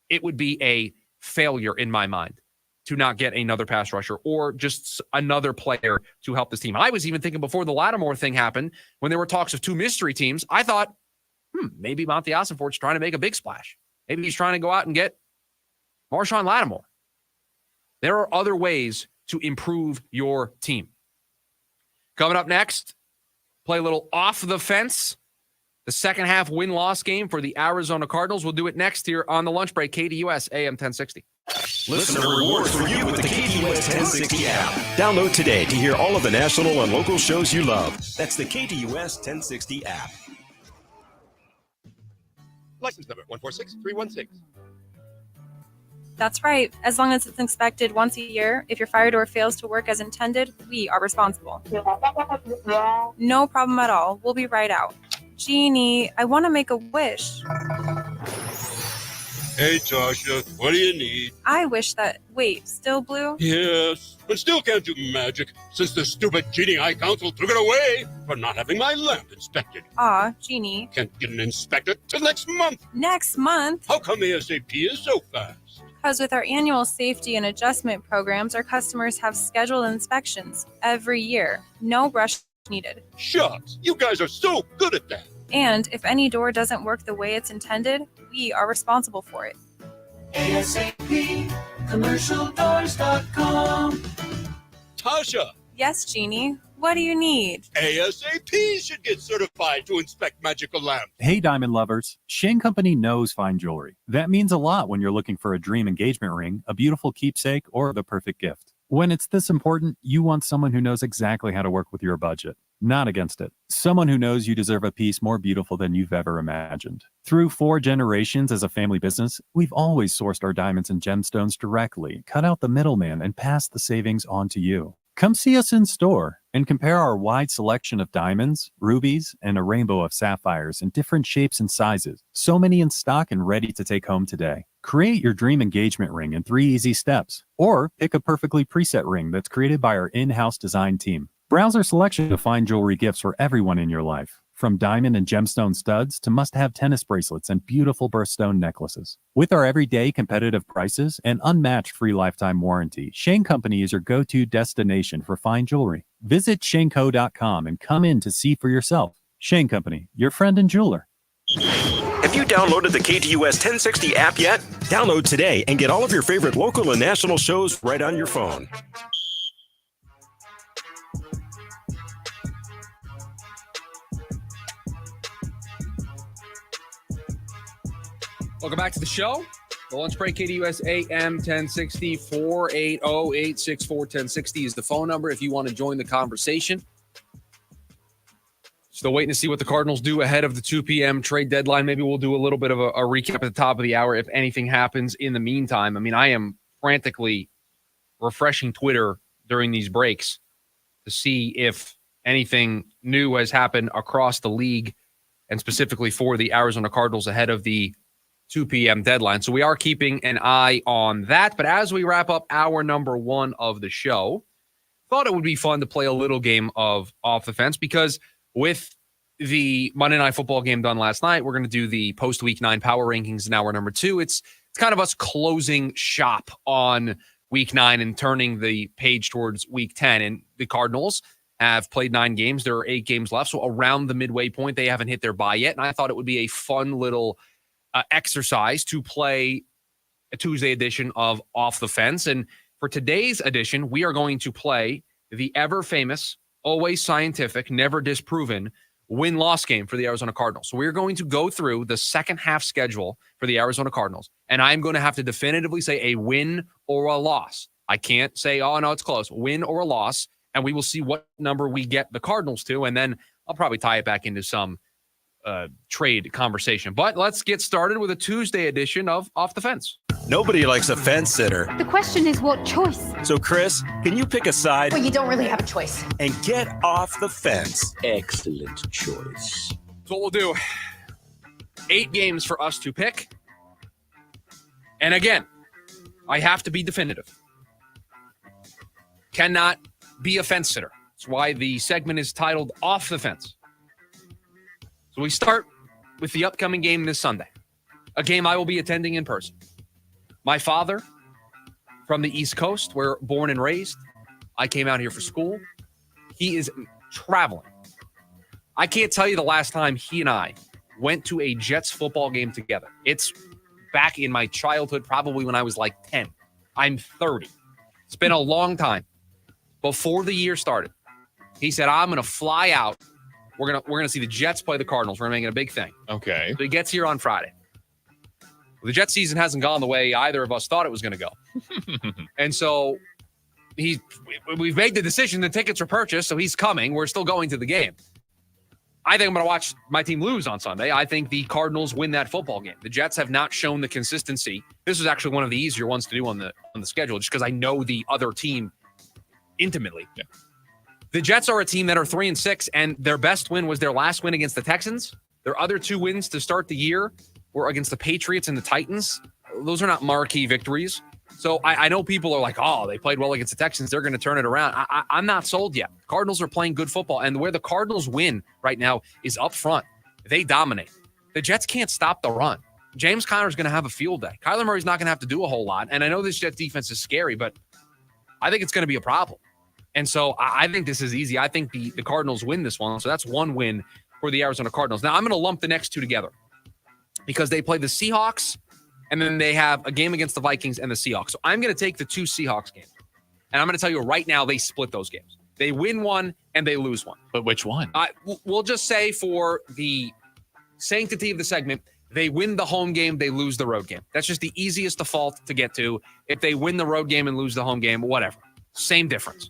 It would be a failure in my mind to not get another pass rusher or just another player to help this team. I was even thinking before the Lattimore thing happened, when there were talks of 2 mystery teams, I thought, maybe Monty Ossenfort's trying to make a big splash. Maybe he's trying to go out and get Marshawn Lattimore. There are other ways to improve your team. Coming up next, play a little off the fence. The second half win-loss game for the Arizona Cardinals. We'll do it next here on the lunch break. KDUS AM 1060. Listener rewards for you with the KDUS 1060 app. Download today to hear all of the national and local shows you love. That's the KDUS 1060 app. License number 146316. That's right. As long as it's inspected once a year, if your fire door fails to work as intended, we are responsible. No problem at all. We'll be right out. Jeannie, I want to make a wish. Hey, Tasha, what do you need? I wish that... Wait, still blue? Yes, but still can't do magic since the stupid cheating High Council took it away for not having my lamp inspected. Aw, Jeannie. Can't get an inspector till next month. Next month? How come ASAP is so fast? Because with our annual safety and adjustment programs, our customers have scheduled inspections every year. No rush needed. Shucks, you guys are so good at that. And if any door doesn't work the way it's intended, we are responsible for it. ASAP, commercialdoors.com. Tasha, Yes, Jeannie. What do you need? ASAP should get certified to inspect magical lamps. Hey, diamond lovers. Shane Company knows fine jewelry. That means a lot when you're looking for a dream engagement ring, a beautiful keepsake, or the perfect gift. When it's this important, you want someone who knows exactly how to work with your budget, not against it. Someone who knows you deserve a piece more beautiful than you've ever imagined. Through 4 generations as a family business, we've always sourced our diamonds and gemstones directly, cut out the middleman, and passed the savings on to you. Come see us in store and compare our wide selection of diamonds, rubies, and a rainbow of sapphires in different shapes and sizes. So many in stock and ready to take home today. Create your dream engagement ring in 3 easy steps, or pick a perfectly preset ring that's created by our in-house design team. Browse our selection of fine jewelry gifts for everyone in your life, from diamond and gemstone studs to must-have tennis bracelets and beautiful birthstone necklaces. With our everyday competitive prices and unmatched free lifetime warranty, Shane Company is your go-to destination for fine jewelry. Visit shaneco.com and come in to see for yourself. Shane Company, your friend and jeweler. Have you downloaded the KDUS 1060 app yet? Download today and get all of your favorite local and national shows right on your phone. Welcome back to the show. The Lunch Break, KDUS AM 1060, 480-864-1060 is the phone number if you want to join the conversation. Still waiting to see what the Cardinals do ahead of the 2 p.m. trade deadline. Maybe we'll do a little bit of a recap at the top of the hour if anything happens in the meantime. I mean, I am frantically refreshing Twitter during these breaks to see if anything new has happened across the league and specifically for the Arizona Cardinals ahead of the 2 p.m. deadline. So we are keeping an eye on that. But as we wrap up hour number 1 of the show, thought it would be fun to play a little game of Off the Fence because with the Monday Night Football game done last night, we're going to do the post-Week 9 power rankings in hour number 2. It's kind of us closing shop on Week 9 and turning the page towards Week 10. And the Cardinals have played 9 games. There are 8 games left. So around the midway point, they haven't hit their bye yet. And I thought it would be a fun little exercise to play a Tuesday edition of Off the Fence. And for today's edition, we are going to play the ever famous, always scientific, never disproven win-loss game for the Arizona Cardinals. So we're going to go through the second half schedule for the Arizona Cardinals, and I'm going to have to definitively say a win or a loss. I can't say, oh, no, it's close, win or a loss, and we will see what number we get the Cardinals to, and then I'll probably tie it back into some trade conversation. But let's get started with a Tuesday edition of Off the Fence. Nobody likes a fence sitter. The question is what choice? So, Chris, can you pick a side? Well, you don't really have a choice. And get off the fence. Excellent choice. So what we'll do, 8 games for us to pick. And again, I have to be definitive. Cannot be a fence sitter. That's why the segment is titled Off the Fence. So we start with the upcoming game this Sunday, a game I will be attending in person. My father, from the East Coast, where born and raised, I came out here for school. He is traveling. I can't tell you the last time he and I went to a Jets football game together. It's back in my childhood, probably when I was like 10. I'm 30. It's been a long time. Before the year started, he said, I'm going to fly out. We're gonna see the Jets play the Cardinals. We're making a big thing. Okay. So he gets here on Friday. Well, the Jets season hasn't gone the way either of us thought it was going to go. And so we've made the decision. The tickets are purchased, so he's coming. We're still going to the game. I think I'm going to watch my team lose on Sunday. I think the Cardinals win that football game. The Jets have not shown the consistency. This is actually one of the easier ones to do on the schedule, just because I know the other team intimately. Yeah. The Jets are a team that are 3-6, and their best win was their last win against the Texans. Their other two wins to start the year were against the Patriots and the Titans. Those are not marquee victories. So I know people are like, oh, they played well against the Texans. They're going to turn it around. I'm not sold yet. Cardinals are playing good football, and where the Cardinals win right now is up front. They dominate. The Jets can't stop the run. James Conner's going to have a field day. Kyler Murray's not going to have to do a whole lot, and I know this Jets defense is scary, but I think it's going to be a problem. And so I think this is easy. I think the Cardinals win this one, so that's one win for the Arizona Cardinals. Now, I'm going to lump the next two together because they play the Seahawks, and then they have a game against the Vikings and the Seahawks. So I'm going to take the two Seahawks games, and I'm going to tell you right now they split those games. They win one, and they lose one. But which one? We'll just say for the sanctity of the segment, they win the home game, they lose the road game. That's just the easiest default to get to. If they win the road game and lose the home game, whatever. Same difference.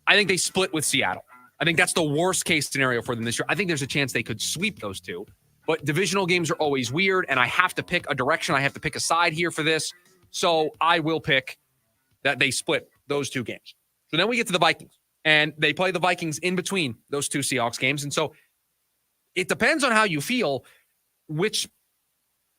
I think they split with Seattle. I think that's the worst case scenario for them this year. I think there's a chance they could sweep those two. But divisional games are always weird, and I have to pick a direction. I have to pick a side here for this. So I will pick that they split those two games. So then we get to the Vikings, and they play the Vikings in between those two Seahawks games. And so it depends on how you feel which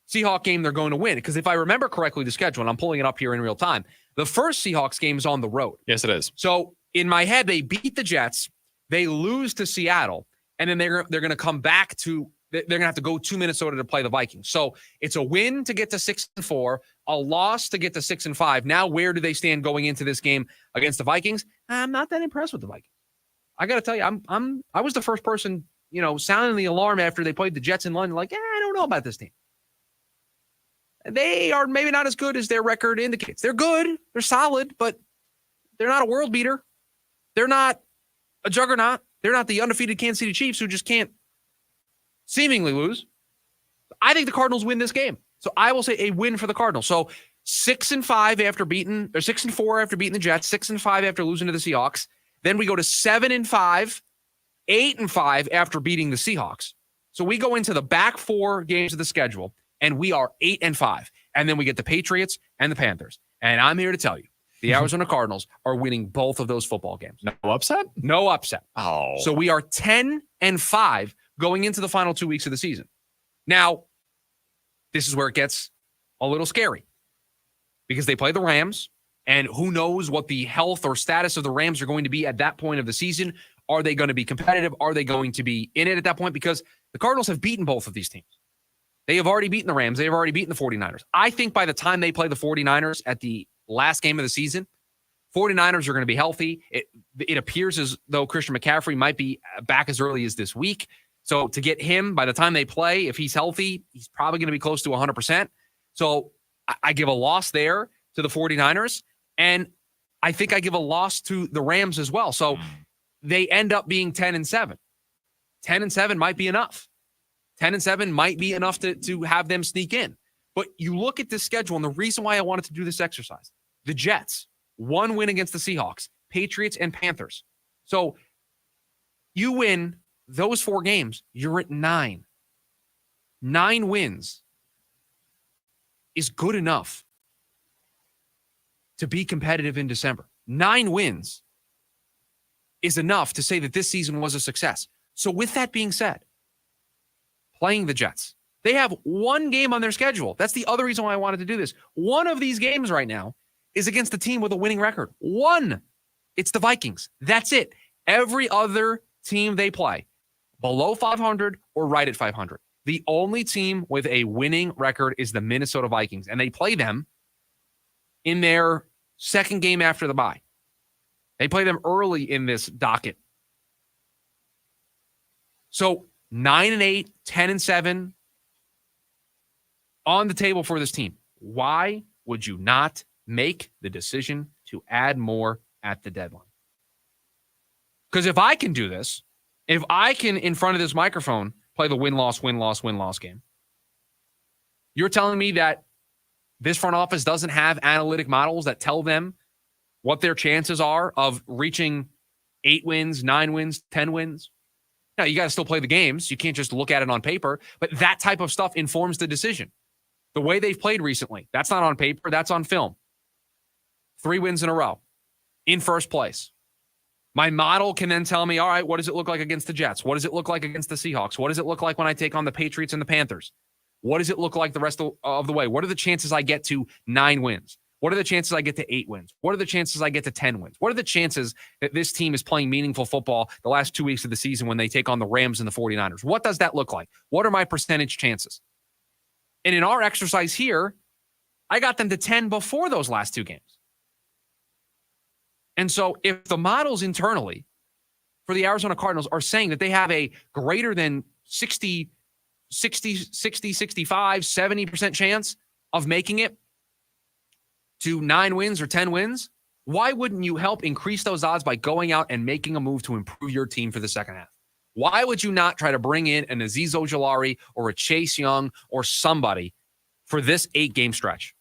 Seahawks game they're going to win. Because if I remember correctly the schedule, and I'm pulling it up here in real time, the first Seahawks game is on the road. Yes, it is. So in my head, they beat the Jets, they lose to Seattle, and then they're going to come back to they're going to have to go to Minnesota to play the Vikings. So it's a win to get to 6-4, a loss to get to 6-5. Now, where do they stand going into this game against the Vikings? I'm not that impressed with the Vikings. I got to tell you, I was the first person, sounding the alarm after they played the Jets in London. Like, I don't know about this team. They are maybe not as good as their record indicates. They're good, they're solid, but they're not a world beater. They're not a juggernaut. They're not the undefeated Kansas City Chiefs who just can't seemingly lose. I think the Cardinals win this game. So I will say a win for the Cardinals. So 6-5 after beating, or 6-4 after beating the Jets, 6-5 after losing to the Seahawks. Then we go to 7-5, 8-5 after beating the Seahawks. So we go into the back four games of the schedule, and we are 8-5. And then we get the Patriots and the Panthers. And I'm here to tell you, the Arizona Cardinals are winning both of those football games. No upset? No upset. Oh. So we are 10-5 going into the final 2 weeks of the season. Now, this is where it gets a little scary because they play the Rams, and who knows what the health or status of the Rams are going to be at that point of the season. Are they going to be competitive? Are they going to be in it at that point? Because the Cardinals have beaten both of these teams. They have already beaten the Rams. They have already beaten the 49ers. I think by the time they play the 49ers at the last game of the season, 49ers are going to be healthy. It appears as though Christian McCaffrey might be back as early as this week. So to get him, by the time they play, if he's healthy, he's probably going to be close to 100%. So I give a loss there to the 49ers. And I think I give a loss to the Rams as well. So they end up being 10-7. 10-7 might be enough. 10-7 might be enough to have them sneak in. But you look at this schedule, and the reason why I wanted to do this exercise, the Jets, one win against the Seahawks, Patriots, and Panthers. So you win those four games, you're at 9. 9 wins is good enough to be competitive in December. 9 wins is enough to say that this season was a success. So with that being said, playing the Jets, they have one game on their schedule. That's the other reason why I wanted to do this. One of these games right now is against a team with a winning record. One. It's the Vikings. That's it. Every other team they play, below 500 or right at 500. The only team with a winning record is the Minnesota Vikings, and they play them in their second game after the bye. They play them early in this docket. So 9-8, 10-7 on the table for this team. Why would you not make the decision to add more at the deadline. Because if I can do this, if I can, in front of this microphone, play the win-loss game, you're telling me that this front office doesn't have analytic models that tell them what their chances are of reaching 8 wins, 9 wins, 10 wins? Now, you got to still play the games. You can't just look at it on paper. But that type of stuff informs the decision. The way they've played recently, that's not on paper. That's on film. 3 wins in a row in first place. My model can then tell me, all right, what does it look like against the Jets? What does it look like against the Seahawks? What does it look like when I take on the Patriots and the Panthers? What does it look like the rest of the way? What are the chances I get to 9 wins? What are the chances I get to 8 wins? What are the chances I get to 10 wins? What are the chances that this team is playing meaningful football the last 2 weeks of the season when they take on the Rams and the 49ers? What does that look like? What are my percentage chances? And in our exercise here, I got them to 10 before those last 2 games. And so if the models internally for the Arizona Cardinals are saying that they have a greater than 65, 70% chance of making it to 9 wins or 10 wins, why wouldn't you help increase those odds by going out and making a move to improve your team for the second half? Why would you not try to bring in an Azeez Ojulari or a Chase Young or somebody for this 8-game stretch?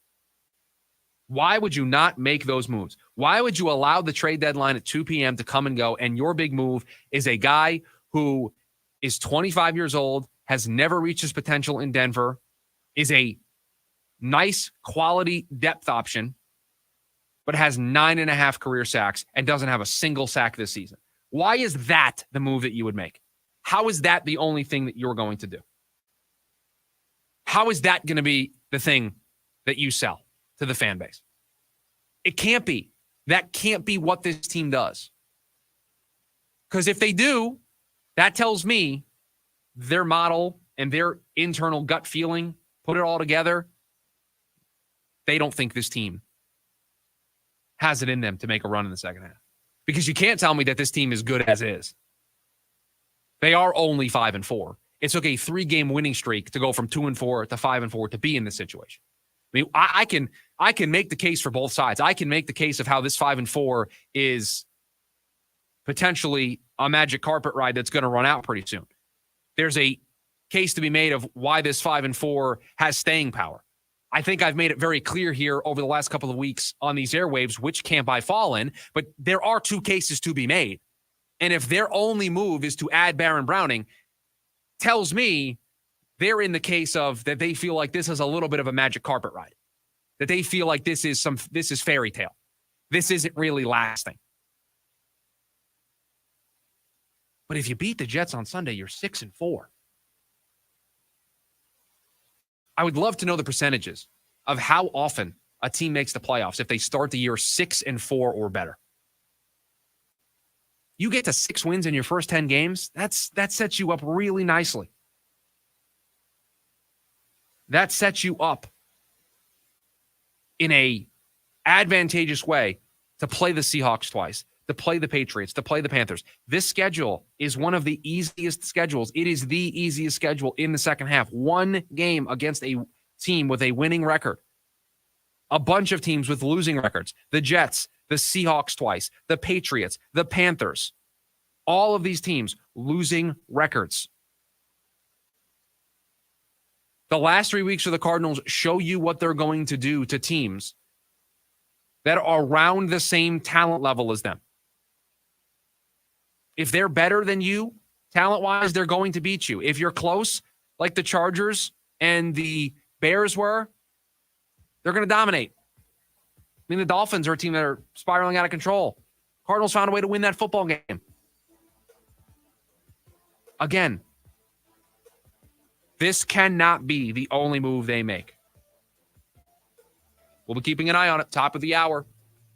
Why would you not make those moves? Why would you allow the trade deadline at 2 p.m. to come and go, and your big move is a guy who is 25 years old, has never reached his potential in Denver, is a nice quality depth option, but has 9.5 career sacks and doesn't have a single sack this season? Why is that the move that you would make? How is that the only thing that you're going to do? How is that going to be the thing that you sell to the fan base? It can't be. That can't be what this team does. Because if they do, that tells me their model and their internal gut feeling, put it all together, they don't think this team has it in them to make a run in the second half. Because you can't tell me that this team is good as is. They are only 5-4. It took a 3-game winning streak to go from 2-4 to 5-4 to be in this situation. I mean, I can make the case for both sides. I can make the case of how this 5-4 is potentially a magic carpet ride that's going to run out pretty soon. There's a case to be made of why this 5-4 has staying power. I think I've made it very clear here over the last couple of weeks on these airwaves which camp I fall in, but there are 2 cases to be made. And if their only move is to add Baron Browning, tells me they're in the case of that they feel like this is a little bit of a magic carpet ride, that they feel like this is fairy tale. This isn't really lasting. But if you beat the Jets on Sunday, you're 6-4. I would love to know the percentages of how often a team makes the playoffs if they start the year 6-4 or better. You get to 6 wins in your first 10 games, that sets you up really nicely. That sets you up in a advantageous way to play the Seahawks twice, to play the Patriots, to play the Panthers. This schedule is one of the easiest schedules. It is the easiest schedule in the second half. 1 game against a team with a winning record. A bunch of teams with losing records. The Jets, the Seahawks twice, the Patriots, the Panthers. All of these teams losing records. The last 3 weeks of the Cardinals show you what they're going to do to teams that are around the same talent level as them. If they're better than you, talent-wise, they're going to beat you. If you're close, like the Chargers and the Bears were, they're going to dominate. I mean, the Dolphins are a team that are spiraling out of control. Cardinals found a way to win that football game. Again, this cannot be the only move they make. We'll be keeping an eye on it. Top of the hour,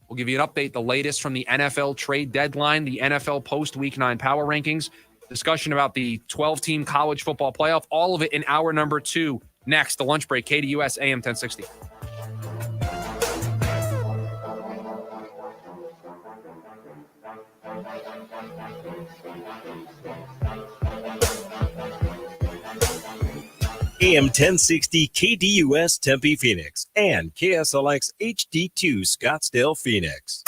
we'll give you an update, the latest from the NFL trade deadline, the NFL post-Week 9 power rankings, discussion about the 12-team college football playoff, all of it in hour number 2. Next, the lunch break, KDUS AM 1060. AM 1060 KDUS Tempe Phoenix and KSLX HD2 Scottsdale Phoenix.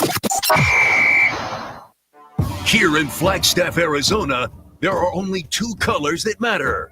Here in Flagstaff, Arizona, there are only two colors that matter: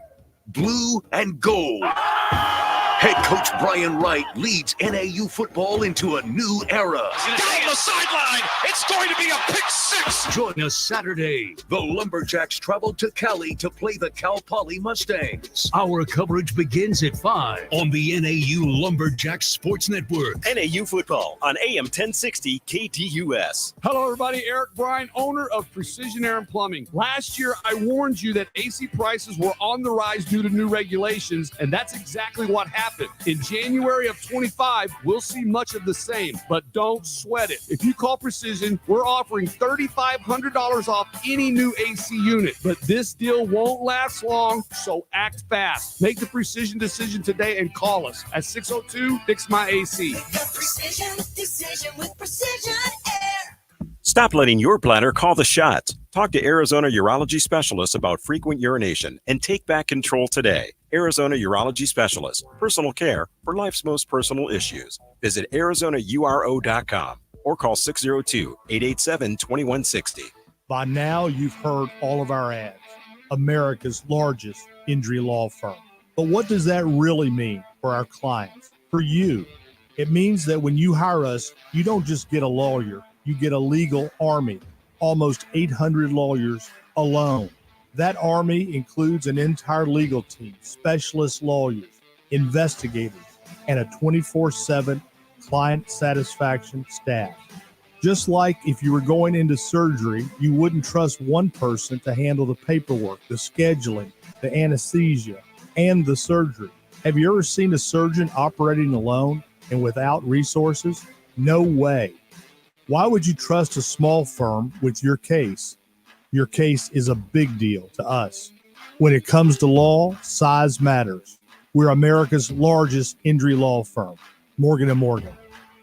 blue and gold. Head coach Brian Wright leads NAU football into a new era. Down the sideline. It's going to be a pick six. Join us Saturday. The Lumberjacks travel to Cali to play the Cal Poly Mustangs. Our coverage begins at 5 on the NAU Lumberjacks Sports Network. NAU football on AM 1060 KDUS. Hello, everybody. Eric Bryan, owner of Precision Air and Plumbing. Last year, I warned you that AC prices were on the rise due to new regulations, and that's exactly what happened. In January of 25, we'll see much of the same, but don't sweat it. If you call Precision, we're offering $3,500 off any new AC unit, but this deal won't last long, so act fast. Make the Precision decision today and call us at 602-FIX-MY-AC. The precision decision with Precision Air. Stop letting your bladder call the shots. Talk to Arizona urology specialists about frequent urination and take back control today. Arizona Urology Specialists, personal care for life's most personal issues. Visit ArizonaURO.com or call 602-887-2160. By now, you've heard all of our ads. America's largest injury law firm. But what does that really mean for our clients? For you, it means that when you hire us, you don't just get a lawyer, you get a legal army, almost 800 lawyers alone. That army includes an entire legal team, specialist lawyers, investigators, and a 24/7 client satisfaction staff. Just like if you were going into surgery, you wouldn't trust one person to handle the paperwork, the scheduling, the anesthesia, and the surgery. Have you ever seen a surgeon operating alone and without resources? No way. Why would you trust a small firm with your case? Your case is a big deal to us. When it comes to law, size matters. We're America's largest injury law firm, Morgan & Morgan.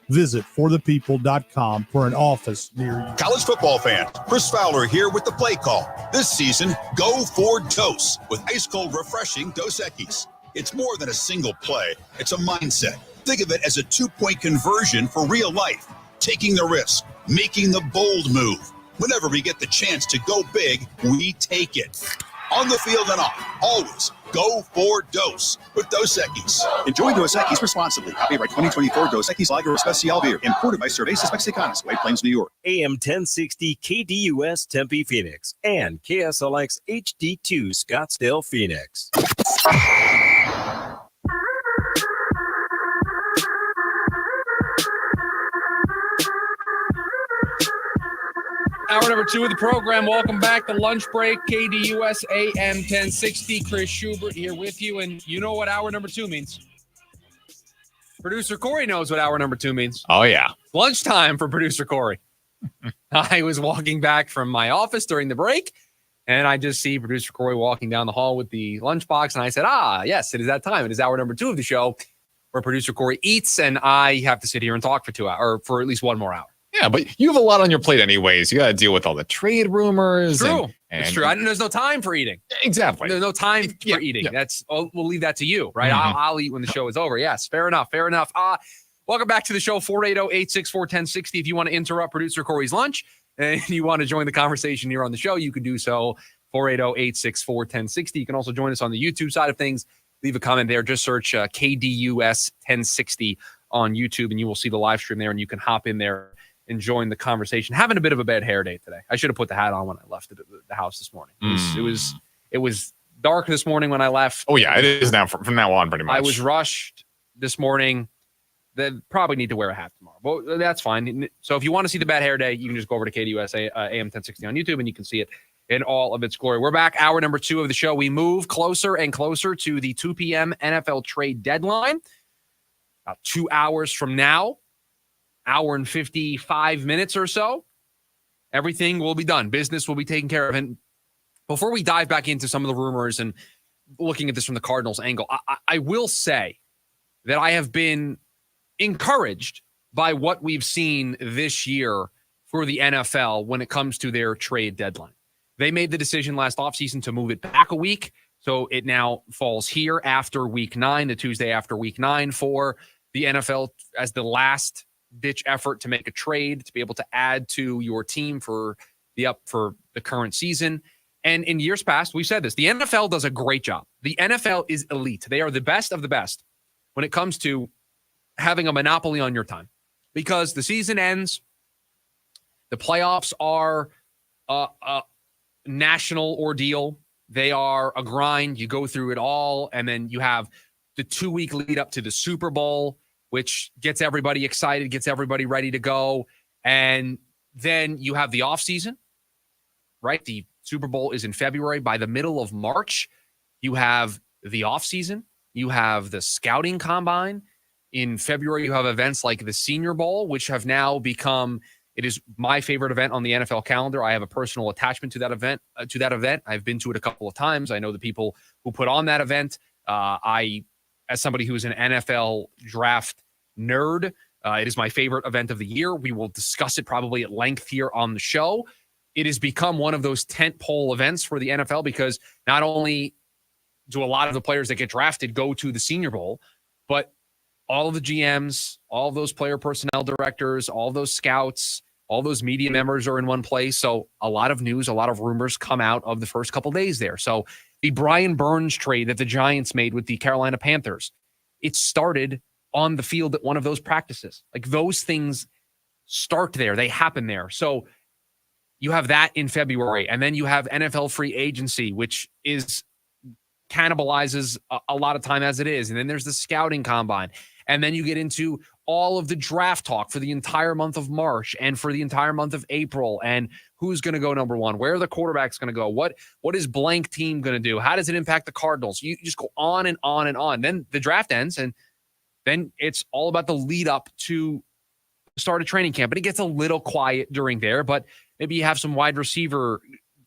Visit forthepeople.com for an office near you. College football fans, Chris Fowler here with the play call. This season, go for Dose with ice-cold, refreshing Dos Equis. It's more than a single play. It's a mindset. Think of it as a 2-point conversion for real life. Taking the risk, making the bold move. Whenever we get the chance to go big, we take it. On the field and off, always go for Dose with Dos Equis. Enjoy Dos Equis responsibly. Copyright 2024 Dos Equis Lager Especial Beer. Imported by Cervezas Mexicanas, White Plains, New York. AM 1060 KDUS Tempe Phoenix and KSLX HD2 Scottsdale Phoenix. Hour number 2 of the program. Welcome back to Lunch Break, KDUS AM 1060. Chris Schubert here with you. And you know what hour number 2 means. Producer Corey knows what hour number 2 means. Oh, yeah. Lunchtime for producer Corey. I was walking back from my office during the break, and I just see producer Corey walking down the hall with the lunchbox. And I said, yes, it is that time. It is hour number 2 of the show where producer Corey eats, and I have to sit here and talk for 2 hours, or for at least one more hour. Yeah, but you have a lot on your plate anyways. You got to deal with all the trade rumors. True. It's true. There's no time for eating. Exactly. There's no time for eating. Yeah. We'll leave that to you, right? Mm-hmm. I'll eat when the show is over. Yes, fair enough. Welcome back to the show, 480-864-1060. If you want to interrupt producer Corey's lunch and you want to join the conversation here on the show, you can do so, 480-864-1060. You can also join us on the YouTube side of things. Leave a comment there. Just search KDUS 1060 on YouTube, and you will see the live stream there, and you can hop in there and join the conversation. Having a bit of a bad hair day today. I should have put the hat on when I left the house this morning. It was dark this morning when I left. Oh, yeah, it is now from now on, pretty much. I was rushed this morning. They probably need to wear a hat tomorrow, but that's fine. So if you want to see the bad hair day, you can just go over to KDUS AM 1060 on YouTube, and you can see it in all of its glory. We're back, hour number 2 of the show. We move closer and closer to the 2 p.m. NFL trade deadline. About 2 hours from now, hour and 55 minutes or so, everything will be done. Business will be taken care of. And before we dive back into some of the rumors and looking at this from the Cardinals angle, I will say that I have been encouraged by what we've seen this year for the NFL when it comes to their trade deadline. They made the decision last offseason to move it back a week So it now falls here after week 9, the Tuesday after week 9, for the NFL as the last ditch effort to make a trade to be able to add to your team for the current season. And in years past, we said this, the NFL does a great job. The NFL is elite. They are the best of the best when it comes to having a monopoly on your time, because the season ends, the playoffs are a national ordeal. They are a grind. You go through it all, and then you have the 2-week lead up to the Super Bowl, which gets everybody excited, gets everybody ready to go. And then you have the offseason, right? The Super Bowl is in February. By the middle of March, you have the offseason. You have the scouting combine. In February, you have events like the Senior Bowl, which have now become, it is my favorite event on the NFL calendar. I have a personal attachment to that event. I've been to it a couple of times. I know the people who put on that event. As somebody who is an NFL draft nerd, it is my favorite event of the year. We will discuss it probably at length here on the show. It has become one of those tentpole events for the NFL because not only do a lot of the players that get drafted go to the Senior Bowl, but all of the GMs, all of those player personnel directors, all those scouts, all those media members are in one place. So a lot of news, a lot of rumors come out of the first couple days there. So the Brian Burns trade that the Giants made with the Carolina Panthers, it started on the field at one of those practices. Like, those things start there. They happen there. So you have that in February, and then you have NFL free agency, which cannibalizes a lot of time as it is. And then there's the scouting combine. And then you get into all of the draft talk for the entire month of March and for the entire month of April, and who's going to go number one, where are the quarterbacks going to go, what is blank team going to do, how does it impact the Cardinals? You just go on and on and on. Then the draft ends, and then it's all about the lead up to start a training camp. But it gets a little quiet during there, but maybe you have some wide receiver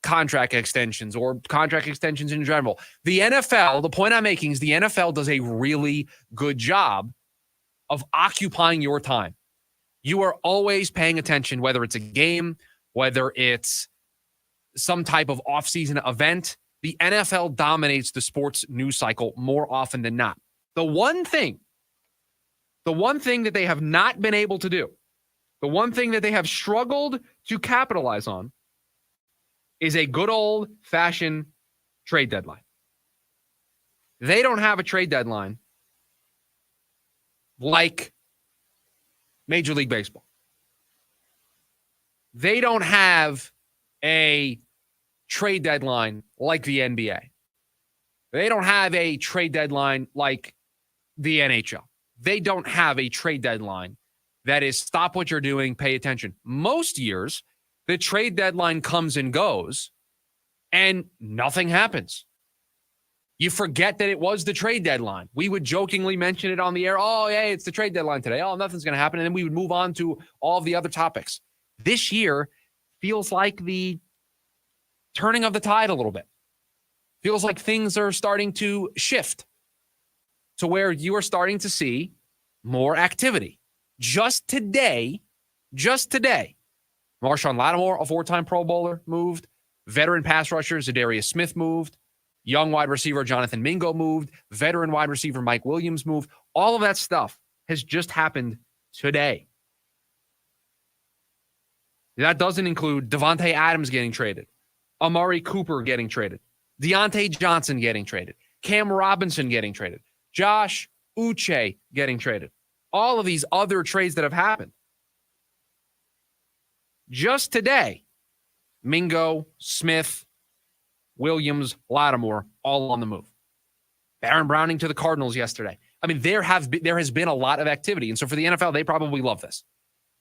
contract extensions or contract extensions in general. The NFL, the point I'm making is the NFL does a really good job of occupying your time. You are always paying attention, whether it's a game, whether it's some type of offseason event. The NFL dominates the sports news cycle more often than not. The one thing that they have not been able to do, the one thing that they have struggled to capitalize on, is a good old-fashioned trade deadline. They don't have a trade deadline like Major League Baseball. They don't have a trade deadline like the NBA. They don't have a trade deadline like the NHL. They don't have a trade deadline that is stop what you're doing, pay attention. Most years, the trade deadline comes and goes, and nothing happens. You forget that it was the trade deadline. We would jokingly mention it on the air. Oh, yeah, it's the trade deadline today. Oh, nothing's going to happen. And then we would move on to all of the other topics. This year feels like the turning of the tide a little bit. Feels like things are starting to shift to where you are starting to see more activity. Just today, Marshawn Lattimore, a 4-time Pro Bowler, moved. Veteran pass rusher Zadarius Smith moved. Young wide receiver Jonathan Mingo moved. Veteran wide receiver Mike Williams moved. All of that stuff has just happened today. That doesn't include Devontae Adams getting traded, Amari Cooper getting traded, Deontay Johnson getting traded, Cam Robinson getting traded, Josh Uche getting traded. All of these other trades that have happened. Just today, Mingo, Smith, Williams, Lattimore, all on the move. Baron Browning to the Cardinals yesterday. I mean, there has been a lot of activity. And so for the NFL, they probably love this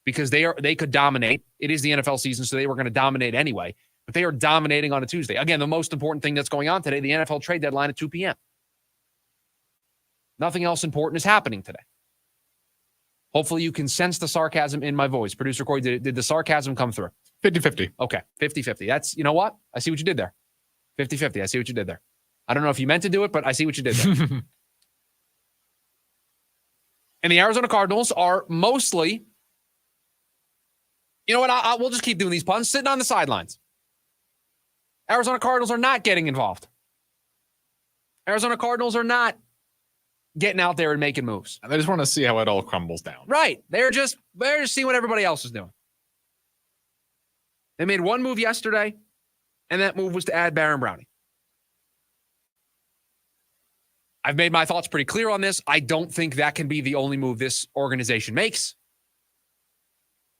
because they could dominate. It is the NFL season, so they were going to dominate anyway. But they are dominating on a Tuesday. Again, the most important thing that's going on today, the NFL trade deadline at 2 p.m. Nothing else important is happening today. Hopefully you can sense the sarcasm in my voice. Producer Corey, did the sarcasm come through? 50-50. Okay, 50-50. That's, you know what? I see what you did there. 50-50. I see what you did there. I don't know if you meant to do it, but I see what you did there. And the Arizona Cardinals are mostly, you know what? We'll just keep doing these puns, sitting on the sidelines. Arizona Cardinals are not getting involved. Arizona Cardinals are not getting out there and making moves. I just want to see how it all crumbles down. Right. They're just seeing what everybody else is doing. They made one move yesterday, and that move was to add Baron Browning. I've made my thoughts pretty clear on this. I don't think that can be the only move this organization makes.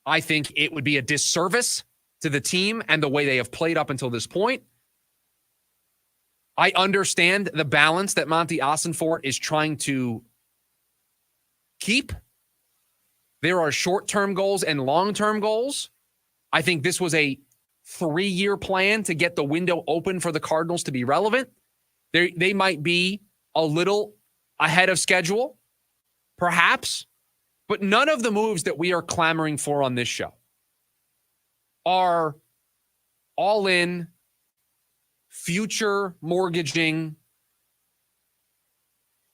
I think it would be a disservice to the team and the way they have played up until this point. I understand the balance that Monty Ossenfort is trying to keep. There are short-term goals and long-term goals. I think this was a 3-year plan to get the window open for the Cardinals to be relevant. They might be a little ahead of schedule, perhaps, but none of the moves that we are clamoring for on this show are all in, future mortgaging,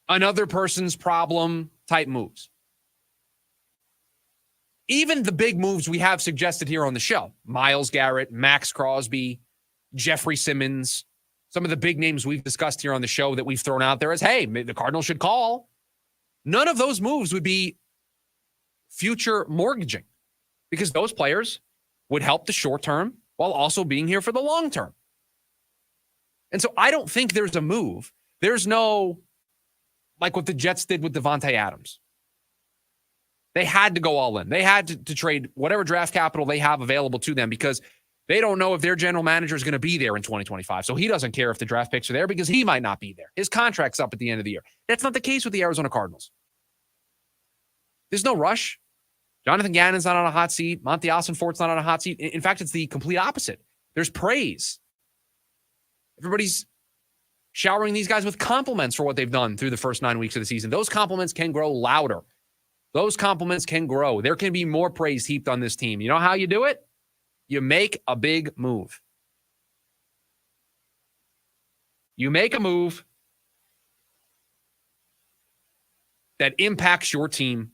another person's problem type moves. Even the big moves we have suggested here on the show, Myles Garrett, Max Crosby, Jeffrey Simmons, some of the big names we've discussed here on the show that we've thrown out there as, hey, the Cardinals should call. None of those moves would be future mortgaging because those players would help the short term while also being here for the long term. And so I don't think there's a move. There's no, like what the Jets did with Devontae Adams. They had to go all in. They had to trade whatever draft capital they have available to them because they don't know if their general manager is going to be there in 2025. So he doesn't care if the draft picks are there because he might not be there. His contract's up at the end of the year. That's not the case with the Arizona Cardinals. There's no rush. Jonathan Gannon's not on a hot seat. Monty Ossenfort's not on a hot seat. In fact, it's the complete opposite. There's praise. Everybody's showering these guys with compliments for what they've done through the first 9 weeks of the season. Those compliments can grow louder. Those compliments can grow. There can be more praise heaped on this team. You know how you do it? You make a big move. You make a move that impacts your team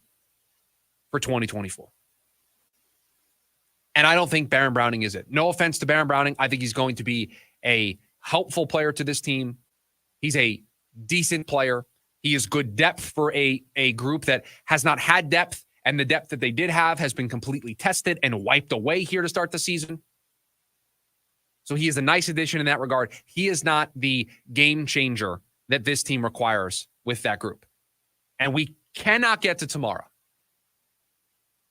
for 2024. And I don't think Baron Browning is it. No offense to Baron Browning. I think he's going to be a helpful player to this team. He's a decent player. He is good depth for a group that has not had depth, and the depth that they did have has been completely tested and wiped away here to start the season. So he is a nice addition in that regard. He is not the game changer that this team requires with that group. And we cannot get to tomorrow,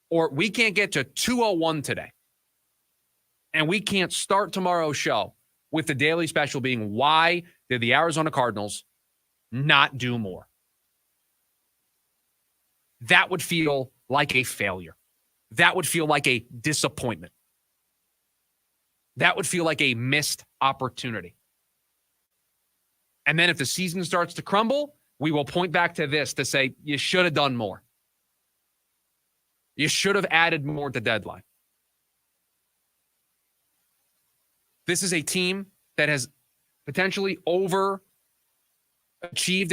or we can't get to 2:01 today, and we can't start tomorrow's show with the daily special being, why did the Arizona Cardinals not do more? That would feel like a failure. That would feel like a disappointment. That would feel like a missed opportunity. And then if the season starts to crumble, we will point back to this to say, you should have done more. You should have added more at the deadline. This is a team that has potentially overachieved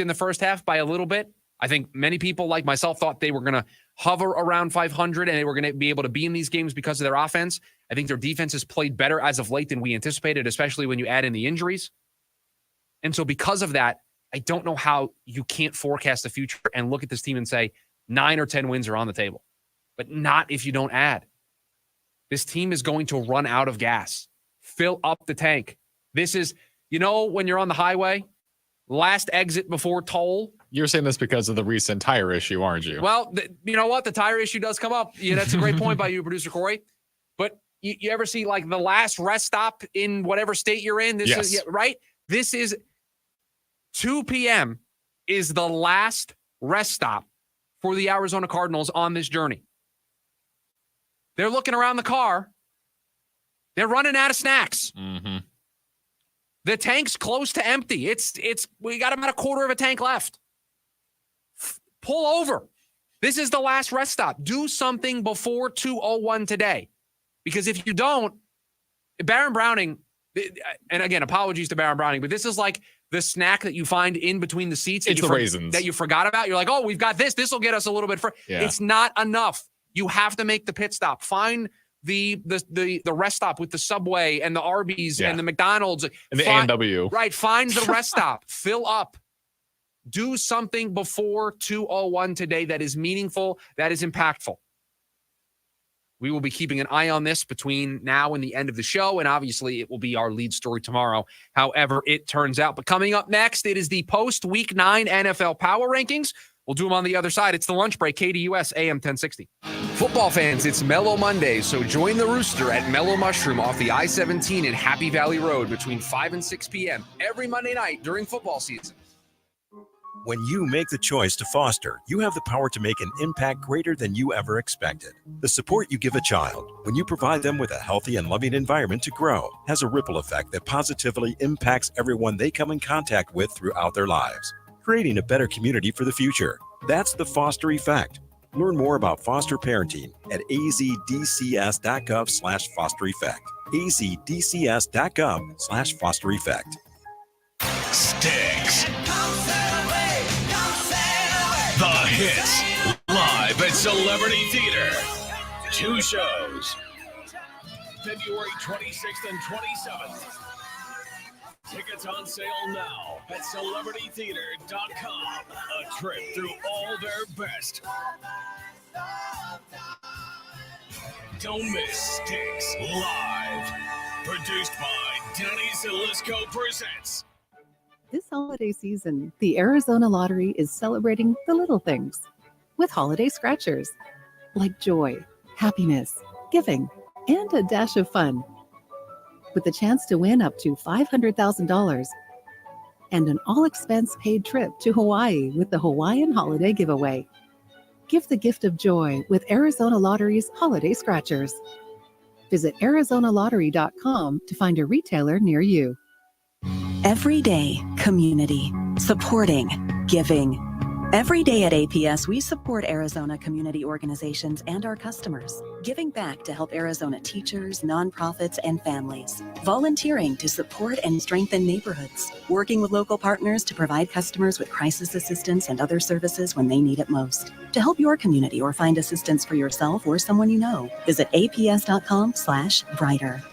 in the first half by a little bit. I think many people like myself thought they were going to hover around 500 and they were going to be able to be in these games because of their offense. I think their defense has played better as of late than we anticipated, especially when you add in the injuries. And so because of that, I don't know how you can't forecast the future and look at this team and say 9 or 10 wins are on the table, but not if you don't add. This team is going to run out of gas. Fill up the tank. This is, you know, when you're on the highway, last exit before toll. You're saying this because of the recent tire issue, aren't you? Well, you know what? The tire issue does come up. Yeah, that's a great point by you, producer Corey. But you ever see like the last rest stop in whatever state you're in? This yes. is right. This is 2 p.m. is the last rest stop for the Arizona Cardinals on this journey. They're looking around the car. They're running out of snacks. Mm-hmm. The tank's close to empty. We got about a quarter of a tank left. Pull over. This is the last rest stop. Do something before 2:01 today. Because if you don't, Baron Browning, and again, apologies to Baron Browning, but this is like the snack that you find in between the seats. It's the raisins. That you forgot about. You're like, oh, we've got this. This will get us a little bit further. Yeah. It's not enough. You have to make the pit stop. Find the rest stop with the Subway and the Arby's and the McDonald's. And the A&W. Right. Find the rest stop. Fill up. Do something before 2:01 today that is meaningful, that is impactful. We will be keeping an eye on this between now and the end of the show, and obviously it will be our lead story tomorrow, however it turns out. But coming up next, it is the post-Week 9 NFL Power Rankings. We'll do them on the other side. It's the lunch break, KDUS AM 1060. Football fans, it's Mellow Monday, so join the Rooster at Mellow Mushroom off the I-17 and Happy Valley Road between 5 and 6 p.m. every Monday night during football season. When you make the choice to foster, you have the power to make an impact greater than you ever expected. The support you give a child, when you provide them with a healthy and loving environment to grow, has a ripple effect that positively impacts everyone they come in contact with throughout their lives, creating a better community for the future. That's the Foster Effect. Learn more about foster parenting at azdcs.gov/foster effect. azdcs.gov/foster effect. Sticks. The Hits, live at Celebrity Theater. 2 shows, February 26th and 27th. Tickets on sale now at celebritytheater.com. A trip through all their best. Don't miss Sticks Live. Produced by Danny Zalisco Presents. This holiday season, the Arizona Lottery is celebrating the little things with holiday scratchers like joy, happiness, giving, and a dash of fun. With the chance to win up to $500,000 and an all-expense-paid trip to Hawaii with the Hawaiian Holiday Giveaway. Give the gift of joy with Arizona Lottery's Holiday Scratchers. Visit ArizonaLottery.com to find a retailer near you. Everyday community, supporting, giving. Every day at APS, we support Arizona community organizations and our customers, giving back to help Arizona teachers, nonprofits, and families, volunteering to support and strengthen neighborhoods, working with local partners to provide customers with crisis assistance and other services when they need it most. To help your community or find assistance for yourself or someone you know, visit aps.com/brighter.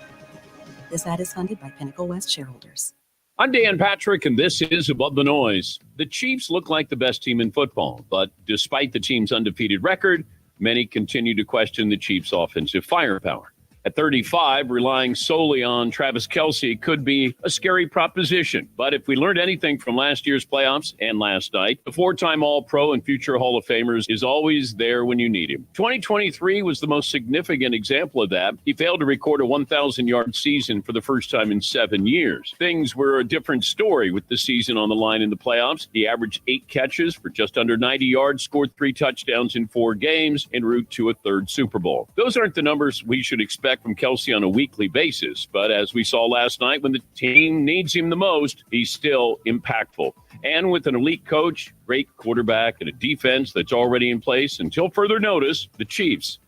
This ad is funded by Pinnacle West shareholders. I'm Dan Patrick, and this is Above the Noise. The Chiefs look like the best team in football, but despite the team's undefeated record, many continue to question the Chiefs' offensive firepower. At 35, relying solely on Travis Kelce could be a scary proposition. But if we learned anything from last year's playoffs and last night, the 4-time All-Pro and future Hall of Famers is always there when you need him. 2023 was the most significant example of that. He failed to record a 1,000-yard season for the first time in 7 years. Things were a different story with the season on the line in the playoffs. He averaged 8 catches for just under 90 yards, scored 3 touchdowns in 4 games, en route to a 3rd Super Bowl. Those aren't the numbers we should expect from Kelce on a weekly basis, but as we saw last night, when the team needs him the most, he's still impactful. And with an elite coach, great quarterback, and a defense that's already in place, until further notice, the Chiefs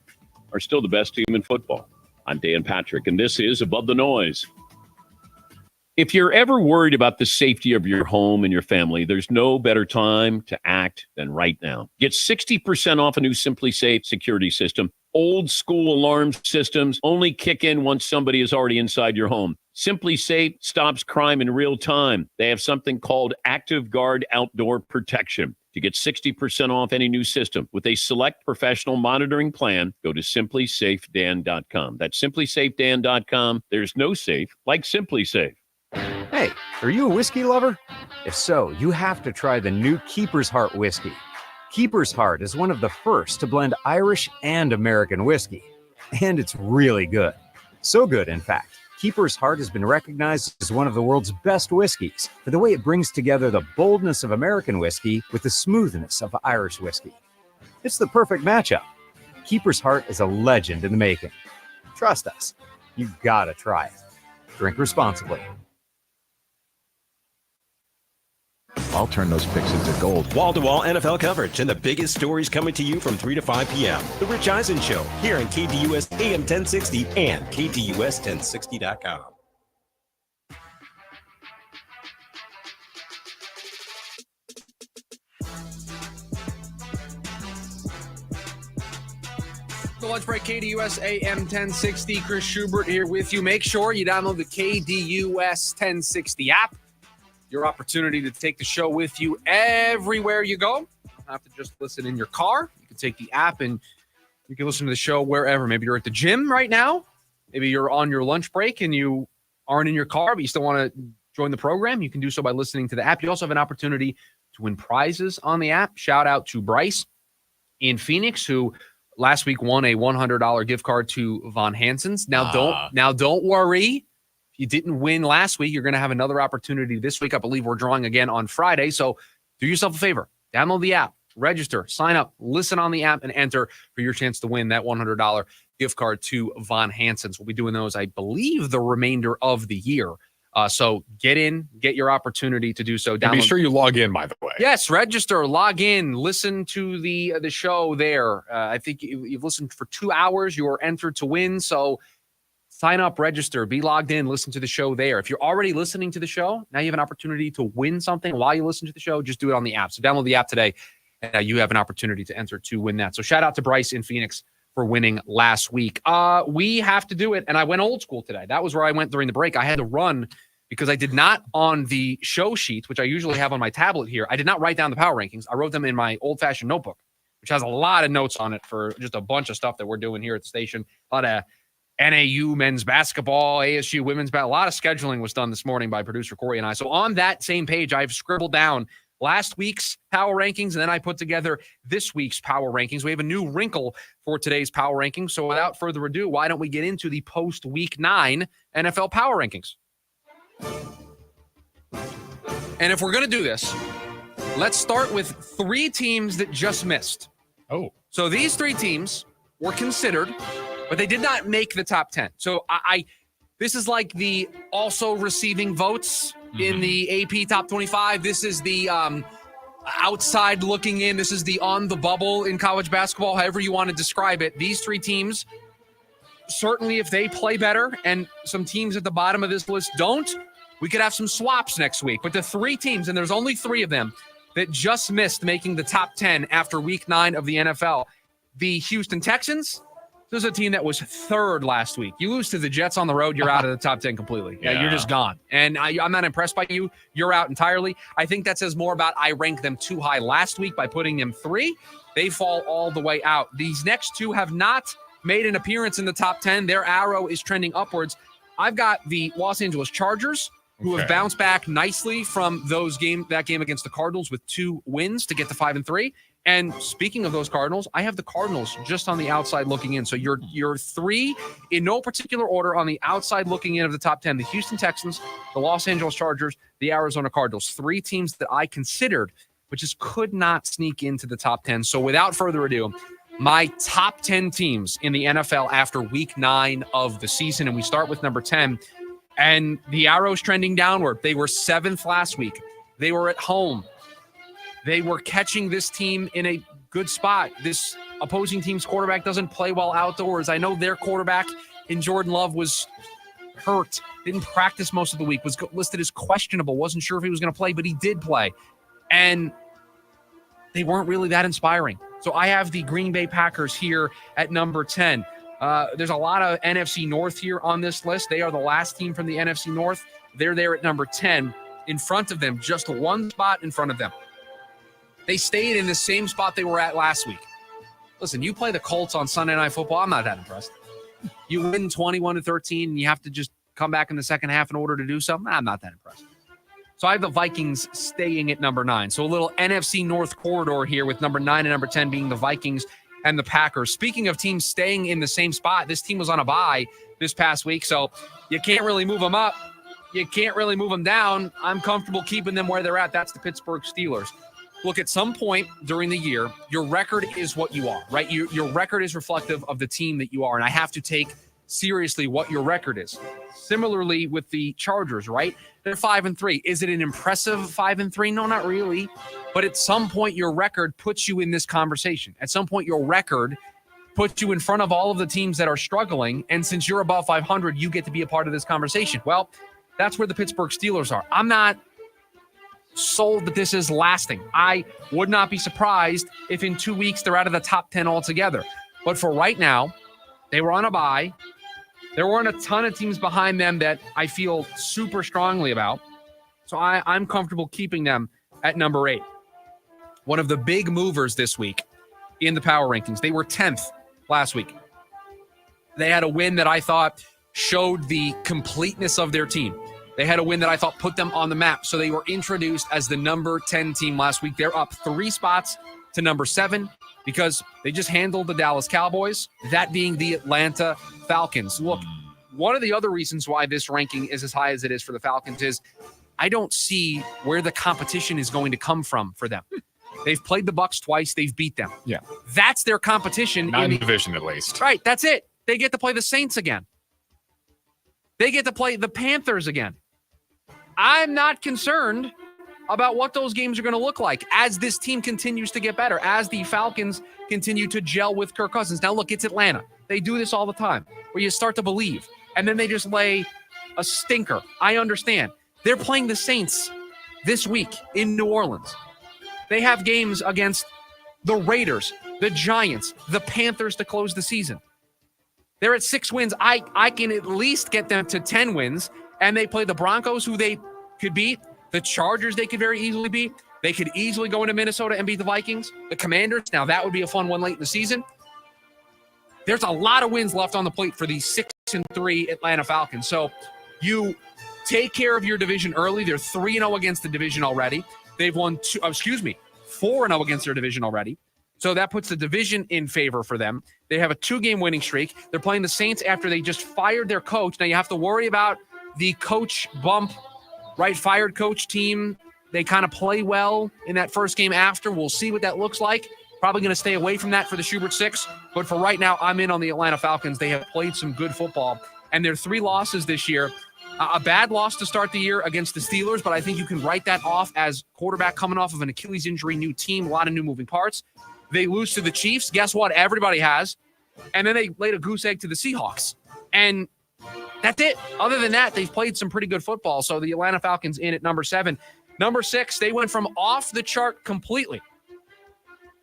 are still the best team in football. I'm Dan Patrick, and this is Above the Noise. If you're ever worried about the safety of your home and your family, there's no better time to act than right now. Get 60% off a new Simply Safe security system. Old school alarm systems only kick in once somebody is already inside your home. Simply Safe stops crime in real time. They have something called Active Guard Outdoor Protection. To get 60% off any new system with a select professional monitoring plan, go to simplysafedan.com. That's simplysafedan.com. There's no safe like Simply Safe. Hey, are you a whiskey lover? If so, you have to try the new Keeper's Heart whiskey. Keeper's Heart is one of the first to blend Irish and American whiskey, and it's really good. So good, in fact, Keeper's Heart has been recognized as one of the world's best whiskeys for the way it brings together the boldness of American whiskey with the smoothness of Irish whiskey. It's the perfect matchup. Keeper's Heart is a legend in the making. Trust us, you've got to try it. Drink responsibly. I'll turn those picks into gold. Wall-to-wall NFL coverage and the biggest stories coming to you from 3 to 5 p.m. The Rich Eisen Show here on KDUS AM 1060 and KDUS1060.com. The lunch break, KDUS AM 1060. Chris Schubert here with you. Make sure you download the KDUS 1060 app. your opportunity to take the show with you everywhere you go. You don't have to just listen in your car. You can take the app and you can listen to the show wherever. Maybe you're at the gym right now. Maybe you're on your lunch break and you aren't in your car, but you still want to join the program. You can do so by listening to the app. You also have an opportunity to win prizes on the app. Shout out to Bryce in Phoenix, who last week won a $100 gift card to Von Hansen's. Now don't worry. If you didn't win last week, you're going to have another opportunity this week. I believe we're drawing again on Friday. So do yourself a favor. Download the app, register, sign up, listen on the app, and enter for your chance to win that $100 gift card to Von Hansen's. We'll be doing those, I believe, the remainder of the year. So get your opportunity to do so. And be sure you log in, by the way. Yes, register, log in, listen to the show there. I think you've listened for 2 hours. You are entered to win. So sign up, register, be logged in, listen to the show there. If you're already listening to the show, now you have an opportunity to win something while you listen to the show. Just do it on the app. So download the app today, and you have an opportunity to enter to win that. So shout out to Bryce in Phoenix for winning last week. We have to do it, and I went old school today. That was where I went during the break. I had to run because I did not, on the show sheet, which I usually have on my tablet here, I did not write down the power rankings. I wrote them in my old-fashioned notebook, which has a lot of notes on it for just a bunch of stuff that we're doing here at the station. A lot of NAU men's basketball, ASU women's basketball. A lot of scheduling was done this morning by producer Corey and I. So on that same page, I've scribbled down last week's power rankings, and then I put together this week's power rankings. We have a new wrinkle for today's power rankings. So without further ado, why don't we get into the post-week 9 NFL power rankings? And if we're going to do this, let's start with 3 teams that just missed. Oh. So these 3 teams were considered, but they did not make the top 10. So this is like the also receiving votes in the AP top 25. This is the outside looking in. This is the on the bubble in college basketball, however you want to describe it. These 3 teams, certainly if they play better and some teams at the bottom of this list don't, we could have some swaps next week. But the 3 teams, and there's only 3 of them, that just missed making the top 10 after week 9 of the NFL. The Houston Texans, this is a team that was 3rd last week. You lose to the Jets on the road, you're out of the top 10 completely. Yeah, you're just gone. And I'm not impressed by you. You're out entirely. I think that says more about I ranked them too high last week by putting them 3. They fall all the way out. These next 2 have not made an appearance in the top 10. Their arrow is trending upwards. I've got the Los Angeles Chargers, who have bounced back nicely from that game against the Cardinals with 2 wins to get to 5-3. And speaking of those Cardinals, I have the Cardinals just on the outside looking in. So you're 3 in no particular order on the outside looking in of the top 10. The Houston Texans, the Los Angeles Chargers, the Arizona Cardinals. 3 teams that I considered, but just could not sneak into the top 10. So without further ado, my top 10 teams in the NFL after week 9 of the season. And we start with number 10. And the arrow's trending downward. They were 7th last week. They were at home. They were catching this team in a good spot. This opposing team's quarterback doesn't play well outdoors. I know their quarterback in Jordan Love was hurt, didn't practice most of the week, was listed as questionable, wasn't sure if he was going to play, but he did play. And they weren't really that inspiring. So I have the Green Bay Packers here at number 10. There's a lot of NFC North here on this list. They are the last team from the NFC North. They're there at number 10. In front of them, just 1 spot in front of them. They stayed in the same spot they were at last week. Listen, you play the Colts on Sunday Night Football. I'm not that impressed. You win 21-13, and you have to just come back in the second half in order to do something. I'm not that impressed. So I have the Vikings staying at number 9. So a little NFC North corridor here with number 9 and number 10 being the Vikings and the Packers. Speaking of teams staying in the same spot, this team was on a bye this past week, so you can't really move them up. You can't really move them down. I'm comfortable keeping them where they're at. That's the Pittsburgh Steelers. Look, at some point during the year, your record is what you are, right? Your record is reflective of the team that you are, and I have to take seriously what your record is. Similarly with the Chargers, right? They're 5-3. Is it an impressive 5-3? No, not really. But at some point, your record puts you in this conversation. At some point, your record puts you in front of all of the teams that are struggling, and since you're above 500, you get to be a part of this conversation. Well, that's where the Pittsburgh Steelers are. I'm not sold that this is lasting. I would not be surprised if in 2 weeks they're out of the top 10 altogether. But for right now, they were on a bye. There weren't a ton of teams behind them that I feel super strongly about. So I'm comfortable keeping them at number 8. One of the big movers this week in the power rankings. They were 10th last week. They had a win that I thought showed the completeness of their team. They had a win that I thought put them on the map. So they were introduced as the number 10 team last week. They're up 3 spots to number 7 because they just handled the Dallas Cowboys, that being the Atlanta Falcons. Look, one of the other reasons why this ranking is as high as it is for the Falcons is I don't see where the competition is going to come from for them. They've played the Bucs twice. They've beat them. Yeah. That's their competition. Not in the division, at least. Right. That's it. They get to play the Saints again. They get to play the Panthers again. I'm not concerned about what those games are going to look like as this team continues to get better, as the Falcons continue to gel with Kirk Cousins. Now, look, it's Atlanta. They do this all the time where you start to believe, and then they just lay a stinker. I understand. They're playing the Saints this week in New Orleans. They have games against the Raiders, the Giants, the Panthers to close the season. They're at 6 wins. I can at least get them to 10 wins, and they play the Broncos, who they could beat. The Chargers, they could very easily beat. They could easily go into Minnesota and beat the Vikings. The Commanders, now that would be a fun one late in the season. There's a lot of wins left on the plate for these 6-3 Atlanta Falcons. So you take care of your division early. They're 3-0 against the division already. They've won 4-0 against their division already. So that puts the division in favor for them. They have a 2-game winning streak. They're playing the Saints after they just fired their coach. Now you have to worry about the coach bump, right? Fired coach team. They kind of play well in that first game after. We'll see what that looks like. Probably going to stay away from that for the Schubert 6. But for right now, I'm in on the Atlanta Falcons. They have played some good football. And their 3 losses this year. A bad loss to start the year against the Steelers, but I think you can write that off as quarterback coming off of an Achilles injury, new team, a lot of new moving parts. They lose to the Chiefs. Guess what? Everybody has. And then they laid a goose egg to the Seahawks. And that's it. Other than that, they've played some pretty good football. So the Atlanta Falcons in at number 7. Number 6, they went from off the chart completely.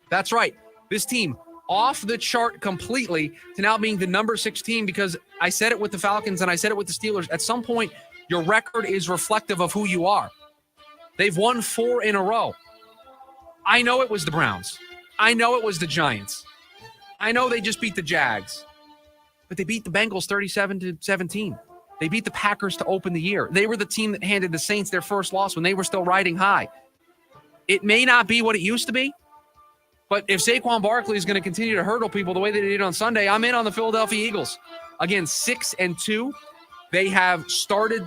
That's right. This team off the chart completely to now being the number 6 team, because I said it with the Falcons and I said it with the Steelers. At some point, your record is reflective of who you are. They've won 4 in a row. I know it was the Browns. I know it was the Giants. I know they just beat the Jags. But they beat the Bengals 37-17. They beat the Packers to open the year. They were the team that handed the Saints their first loss when they were still riding high. It may not be what it used to be, but if Saquon Barkley is going to continue to hurdle people the way they did on Sunday, I'm in on the Philadelphia Eagles. Again, 6-2. They have started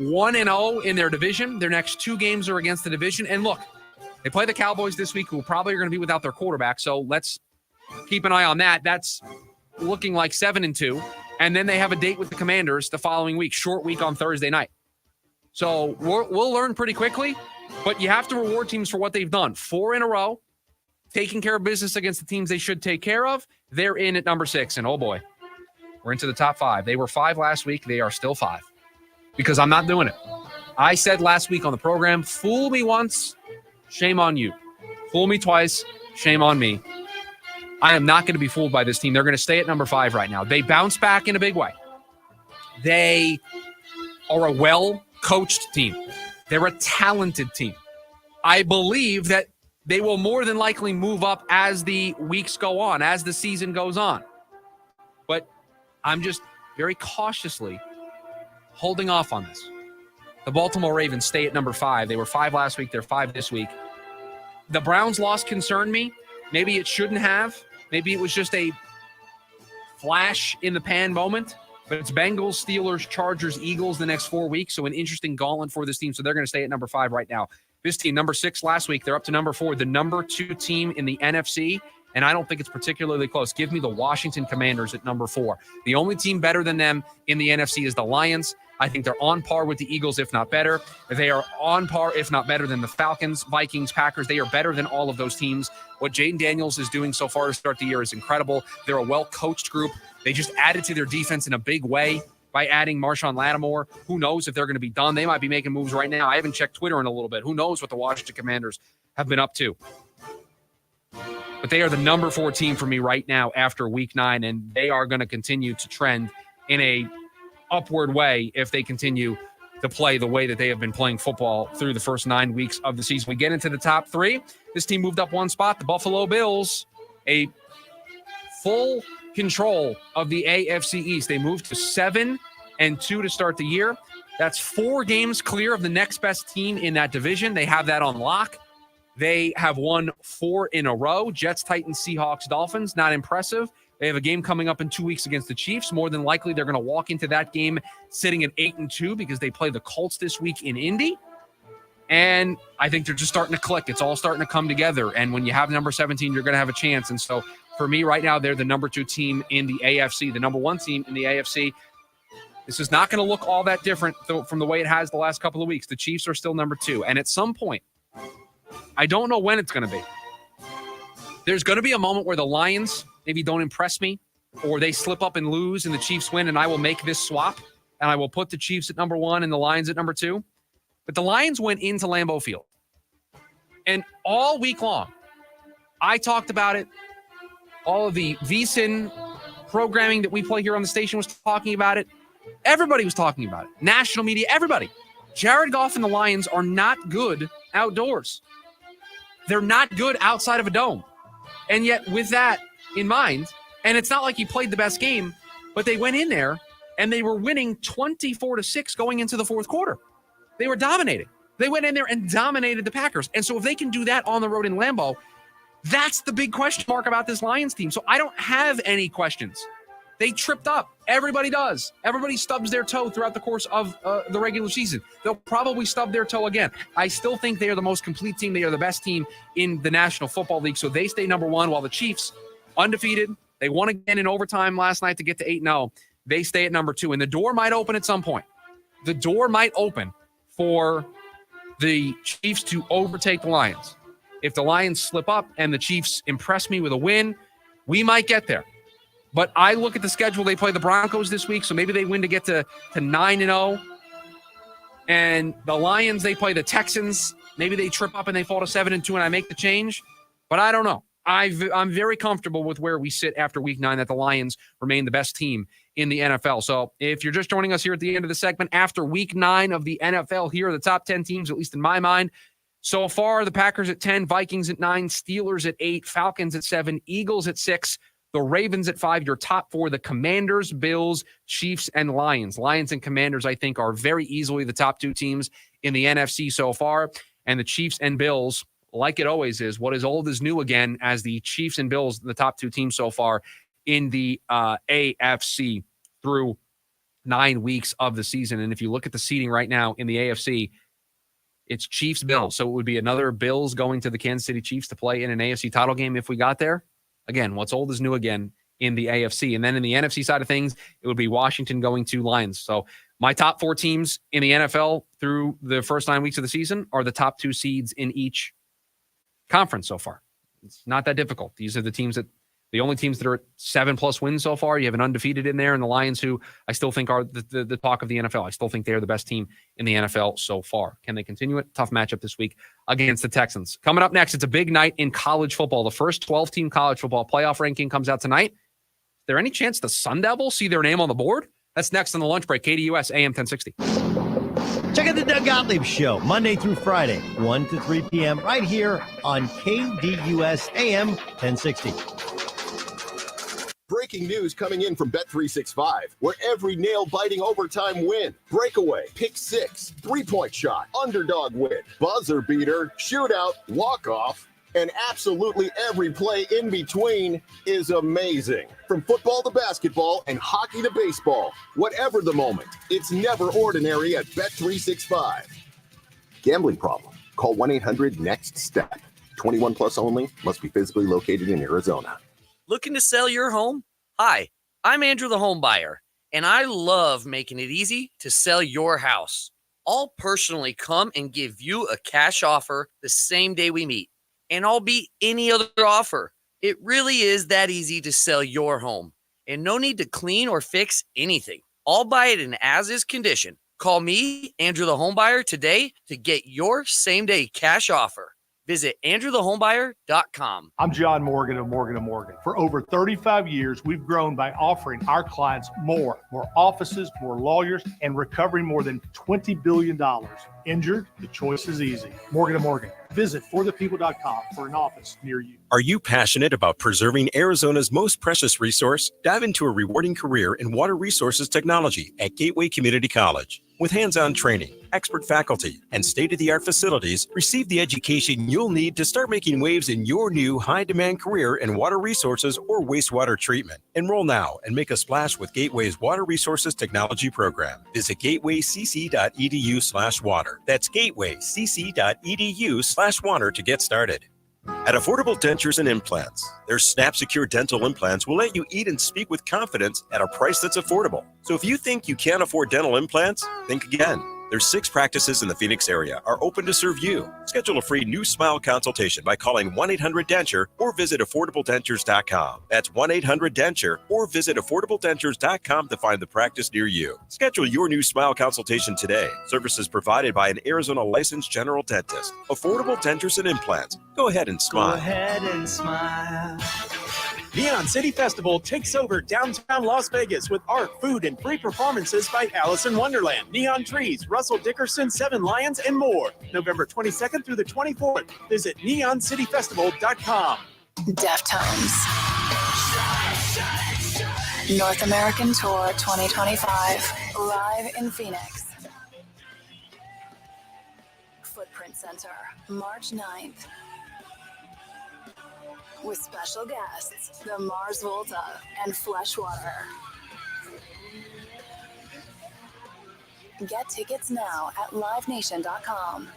1-0 in their division. Their next 2 games are against the division. And look, they play the Cowboys this week, who probably are going to be without their quarterback. So let's keep an eye on that. That's looking like 7-2. And then they have a date with the Commanders the following week, short week on Thursday night. So we'll learn pretty quickly, but you have to reward teams for what they've done. 4 in a row, taking care of business against the teams they should take care of. They're in at number 6. And oh boy, we're into the top 5. They were 5 last week. They are still 5 because I'm not doing it. I said last week on the program, fool me once, shame on you. Fool me twice, shame on me. I am not going to be fooled by this team. They're going to stay at number 5 right now. They bounce back in a big way. They are a well-coached team. They're a talented team. I believe that they will more than likely move up as the weeks go on, as the season goes on. But I'm just very cautiously holding off on this. The Baltimore Ravens stay at number 5. They were 5 last week. They're 5 this week. The Browns' loss concerned me. Maybe it shouldn't have. Maybe it was just a flash in the pan moment. But it's Bengals, Steelers, Chargers, Eagles the next 4 weeks. So an interesting gauntlet for this team. So they're going to stay at number 5 right now. This team, number 6 last week, they're up to number 4, the number 2 team in the NFC. And I don't think it's particularly close. Give me the Washington Commanders at number 4. The only team better than them in the NFC is the Lions. I think they're on par with the Eagles, if not better. They are on par, if not better, than the Falcons, Vikings, Packers. They are better than all of those teams. What Jaden Daniels is doing so far to start the year is incredible. They're a well-coached group. They just added to their defense in a big way by adding Marshawn Lattimore. Who knows if they're going to be done? They might be making moves right now. I haven't checked Twitter in a little bit. Who knows what the Washington Commanders have been up to? But they are the number 4 team for me right now after week 9, and they are going to continue to trend in a upward way if they continue to play the way that they have been playing football through the first 9 weeks of the season. We get into the top three. This team moved up one spot. The Buffalo Bills, a full control of the AFC East. They moved to 7-2 to start the year. That's 4 games clear of the next best team in that division. They have that on lock. They have won 4 in a row. Jets, Titans, Seahawks, Dolphins. Not impressive. They have a game coming up in 2 weeks against the Chiefs. More than likely, they're going to walk into that game sitting at 8-2 because they play the Colts this week in Indy. And I think they're just starting to click. It's all starting to come together. And when you have number 17, you're going to have a chance. And so for me right now, they're the number 2 team in the AFC, the number 1 team in the AFC. This is not going to look all that different from the way it has the last couple of weeks. The Chiefs are still number 2. And at some point, I don't know when it's going to be, there's going to be a moment where the Lions maybe don't impress me, or they slip up and lose and the Chiefs win, and I will make this swap, and I will put the Chiefs at number 1 and the Lions at number 2. But the Lions went into Lambeau Field. And all week long, I talked about it. All of the VSiN programming that we play here on the station was talking about it. Everybody was talking about it. National media, everybody. Jared Goff and the Lions are not good outdoors. They're not good outside of a dome. And yet with that in mind, and it's not like he played the best game, but they went in there and they were winning 24-6 going into the fourth quarter. They were dominating. They went in there and dominated the Packers. And so if they can do that on the road in Lambeau, that's the big question mark about this Lions team. So I don't have any questions. They tripped up. Everybody does. Everybody stubs their toe throughout the course of the regular season. They'll probably stub their toe again. I still think they are the most complete team. They are the best team in the National Football League. So they stay number 1, while the Chiefs, undefeated, they won again in overtime last night to get to 8-0. They stay at number 2. And the door might open at some point. The door might open for the Chiefs to overtake the Lions. If the Lions slip up and the Chiefs impress me with a win, we might get there. But I look at the schedule. They play the Broncos this week, so maybe they win to get to 9-0. And the Lions, they play the Texans. Maybe they trip up and they fall to 7-2 and I make the change. But I don't know. I'm very comfortable with where we sit after week 9, that the Lions remain the best team in the NFL. So if you're just joining us here at the end of the segment, after week 9 of the NFL, here are the top 10 teams, at least in my mind. So far, the Packers at 10, Vikings at 9, Steelers at 8, Falcons at 7, Eagles at 6, the Ravens at 5, your top 4, the Commanders, Bills, Chiefs, and Lions. Lions and Commanders, I think, are very easily the top 2 teams in the NFC so far. And the Chiefs and Bills, like it always is, what is old is new again, as the Chiefs and Bills, the top 2 teams so far in the AFC through 9 weeks of the season. And if you look at the seeding right now in the AFC, it's Chiefs-Bills. So it would be another Bills going to the Kansas City Chiefs to play in an AFC title game if we got there. Again, what's old is new again in the AFC. And then in the NFC side of things, it would be Washington going to Lions. So my top 4 teams in the NFL through the first 9 weeks of the season are the top 2 seeds in each conference so far. It's not that difficult. These are the only teams that are at 7+ wins so far. You have an undefeated in there, and the Lions, who I still think are the talk of the NFL. I still think they are the best team in the NFL so far. Can they continue it? Tough matchup this week against the Texans. Coming up next, it's a big night in college football. The first 12-team college football playoff ranking comes out tonight. Is there any chance the Sun Devils see their name on the board? That's next on the lunch break. KDUS AM 1060. Check out the Doug Gottlieb Show, Monday through Friday, 1 to 3 p.m., right here on KDUS AM 1060. Breaking news coming in from Bet365, where every nail-biting overtime win, breakaway, pick six, three-point shot, underdog win, buzzer beater, shootout, walk-off, and absolutely every play in between is amazing. From football to basketball and hockey to baseball, whatever the moment, it's never ordinary at Bet365. Gambling problem? Call 1-800-NEXT-STEP. 21 plus only. Must be physically located in Arizona. Looking to sell your home? Hi, I'm Andrew the Home Buyer, and I love making it easy to sell your house. I'll personally come and give you a cash offer the same day we meet, and I'll beat any other offer. It really is that easy to sell your home, and no need to clean or fix anything. I'll buy it in as-is condition. Call me, Andrew the Home Buyer, today to get your same-day cash offer. Visit AndrewTheHomebuyer.com. I'm John Morgan of Morgan & Morgan. For over 35 years, we've grown by offering our clients more offices, more lawyers, and recovering more than $20 billion. Injured? The choice is easy. Morgan & Morgan. Visit forthepeople.com for an office near you. Are you passionate about preserving Arizona's most precious resource? Dive into a rewarding career in water resources technology at Gateway Community College. With hands-on training, expert faculty, and state-of-the-art facilities, receive the education you'll need to start making waves in your new high-demand career in water resources or wastewater treatment. Enroll now and make a splash with Gateway's Water Resources Technology program. Visit gatewaycc.edu/water. That's gatewaycc.edu/water to get started. At Affordable Dentures and Implants, their Snap Secure dental implants will let you eat and speak with confidence at a price that's affordable. So if you think you can't afford dental implants, think again. Their 6 practices in the Phoenix area are open to serve you. Schedule a free new smile consultation by calling 1-800-DENTURE or visit AffordableDentures.com. That's 1-800-DENTURE or visit AffordableDentures.com to find the practice near you. Schedule your new smile consultation today. Services provided by an Arizona licensed general dentist. Affordable Dentures and Implants. Go ahead and smile. Go ahead and smile. Neon City Festival takes over downtown Las Vegas with art, food, and free performances by Alice in Wonderland, Neon Trees, Russell Dickerson, 7 Lions, and more. November 22nd through the 24th. Visit neoncityfestival.com. Deftones. North American Tour 2025. Live in Phoenix. Footprint Center, March 9th. With special guests, the Mars Volta and Fleshwater. Get tickets now at livenation.com.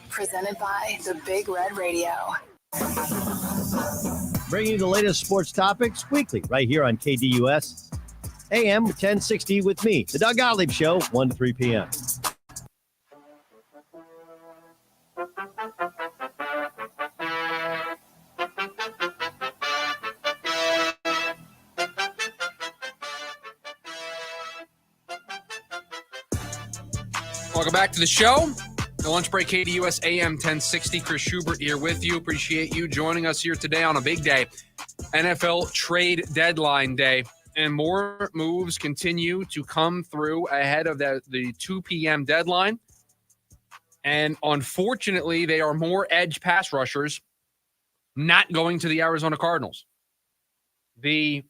Presented by the Big Red Radio. Bringing you the latest sports topics weekly right here on KDUS AM 1060 with me, the Doug Gottlieb Show, 1 to 3 p.m. Welcome back to the show. The Lunch Break, KDUS AM 1060. Chris Schubert here with you. Appreciate you joining us here today on a big day, NFL trade deadline day. And more moves continue to come through ahead of the 2 p.m. deadline. And unfortunately, they are more edge pass rushers not going to the Arizona Cardinals. The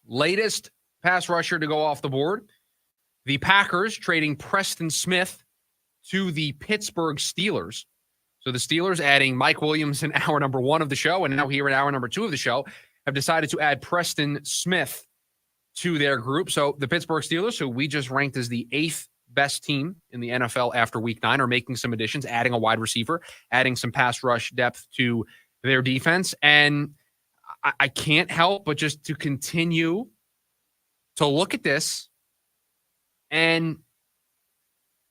latest pass rusher to go off the board, the Packers trading Preston Smith to the Pittsburgh Steelers. So the Steelers adding Mike Williams in hour number 1 of the show, and now here in hour number 2 of the show, have decided to add Preston Smith to their group. So the Pittsburgh Steelers, who we just ranked as the 8th best team in the NFL after week 9, are making some additions, adding a wide receiver, adding some pass rush depth to their defense. And I can't help but just to continue to look at this. And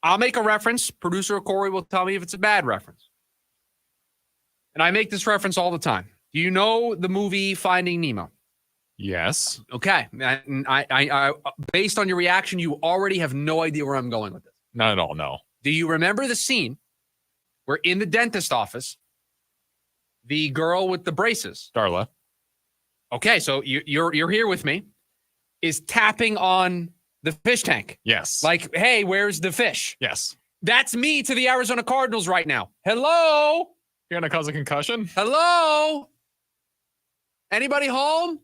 I'll make a reference. Producer Corey will tell me if it's a bad reference. And I make this reference all the time. Do you know the movie Finding Nemo? Yes. Okay. I based on your reaction, you already have no idea where I'm going with this. Not at all, no. Do you remember the scene where in the dentist office, the girl with the braces, Darla. Okay, so you're here with me, is tapping on the fish tank. Yes. Like, hey, where's the fish? Yes. That's me to the Arizona Cardinals right now. Hello? You're going to cause a concussion? Hello? Anybody home?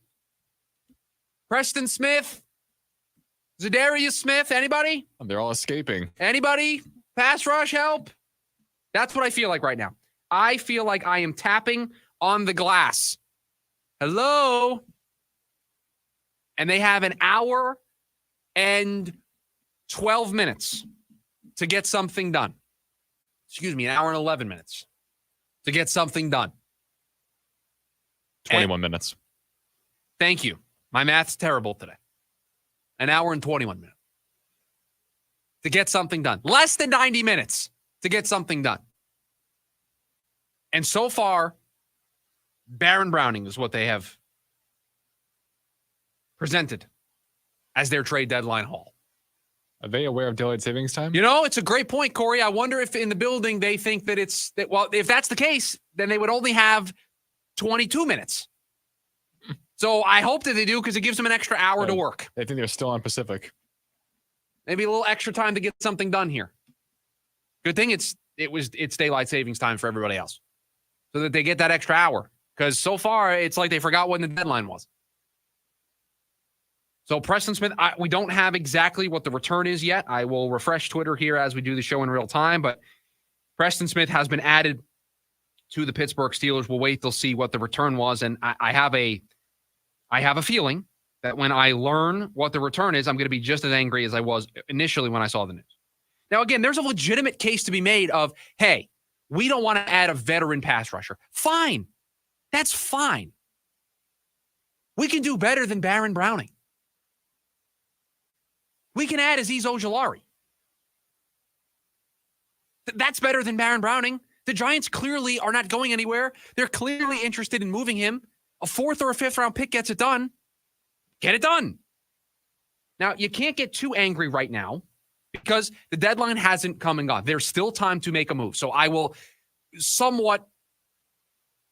Preston Smith? Zadarius Smith? Anybody? They're all escaping. Anybody? Pass rush help? That's what I feel like right now. I feel like I am tapping on the glass. Hello? And they have an hour and 12 minutes to get something done. Excuse me, an hour and 11 minutes to get something done. 21 minutes. Thank you. My math's terrible today. An hour and 21 minutes to get something done. Less than 90 minutes to get something done. And so far, Baron Browning is what they have presented as their trade deadline haul. Are they aware of daylight savings time? You know, it's a great point, Corey. I wonder if in the building they think that well, if that's the case, then they would only have 22 minutes. So I hope that they do because it gives them an extra hour to work. They think they're still on Pacific. Maybe a little extra time to get something done here. Good thing it's daylight savings time for everybody else, so that they get that extra hour. Because so far it's like they forgot when the deadline was. So Preston Smith, we don't have exactly what the return is yet. I will refresh Twitter here as we do the show in real time. But Preston Smith has been added to the Pittsburgh Steelers. We'll wait till see what the return was, and I have a feeling that when I learn what the return is, I'm going to be just as angry as I was initially when I saw the news. Now, again, there's a legitimate case to be made of, hey, we don't want to add a veteran pass rusher. Fine. That's fine. We can do better than Baron Browning. We can add Azeez Ojulari. That's better than Baron Browning. The Giants clearly are not going anywhere. They're clearly interested in moving him. A 4th or a 5th round pick gets it done. Get it done. Now, you can't get too angry right now because the deadline hasn't come and gone. There's still time to make a move. So I will somewhat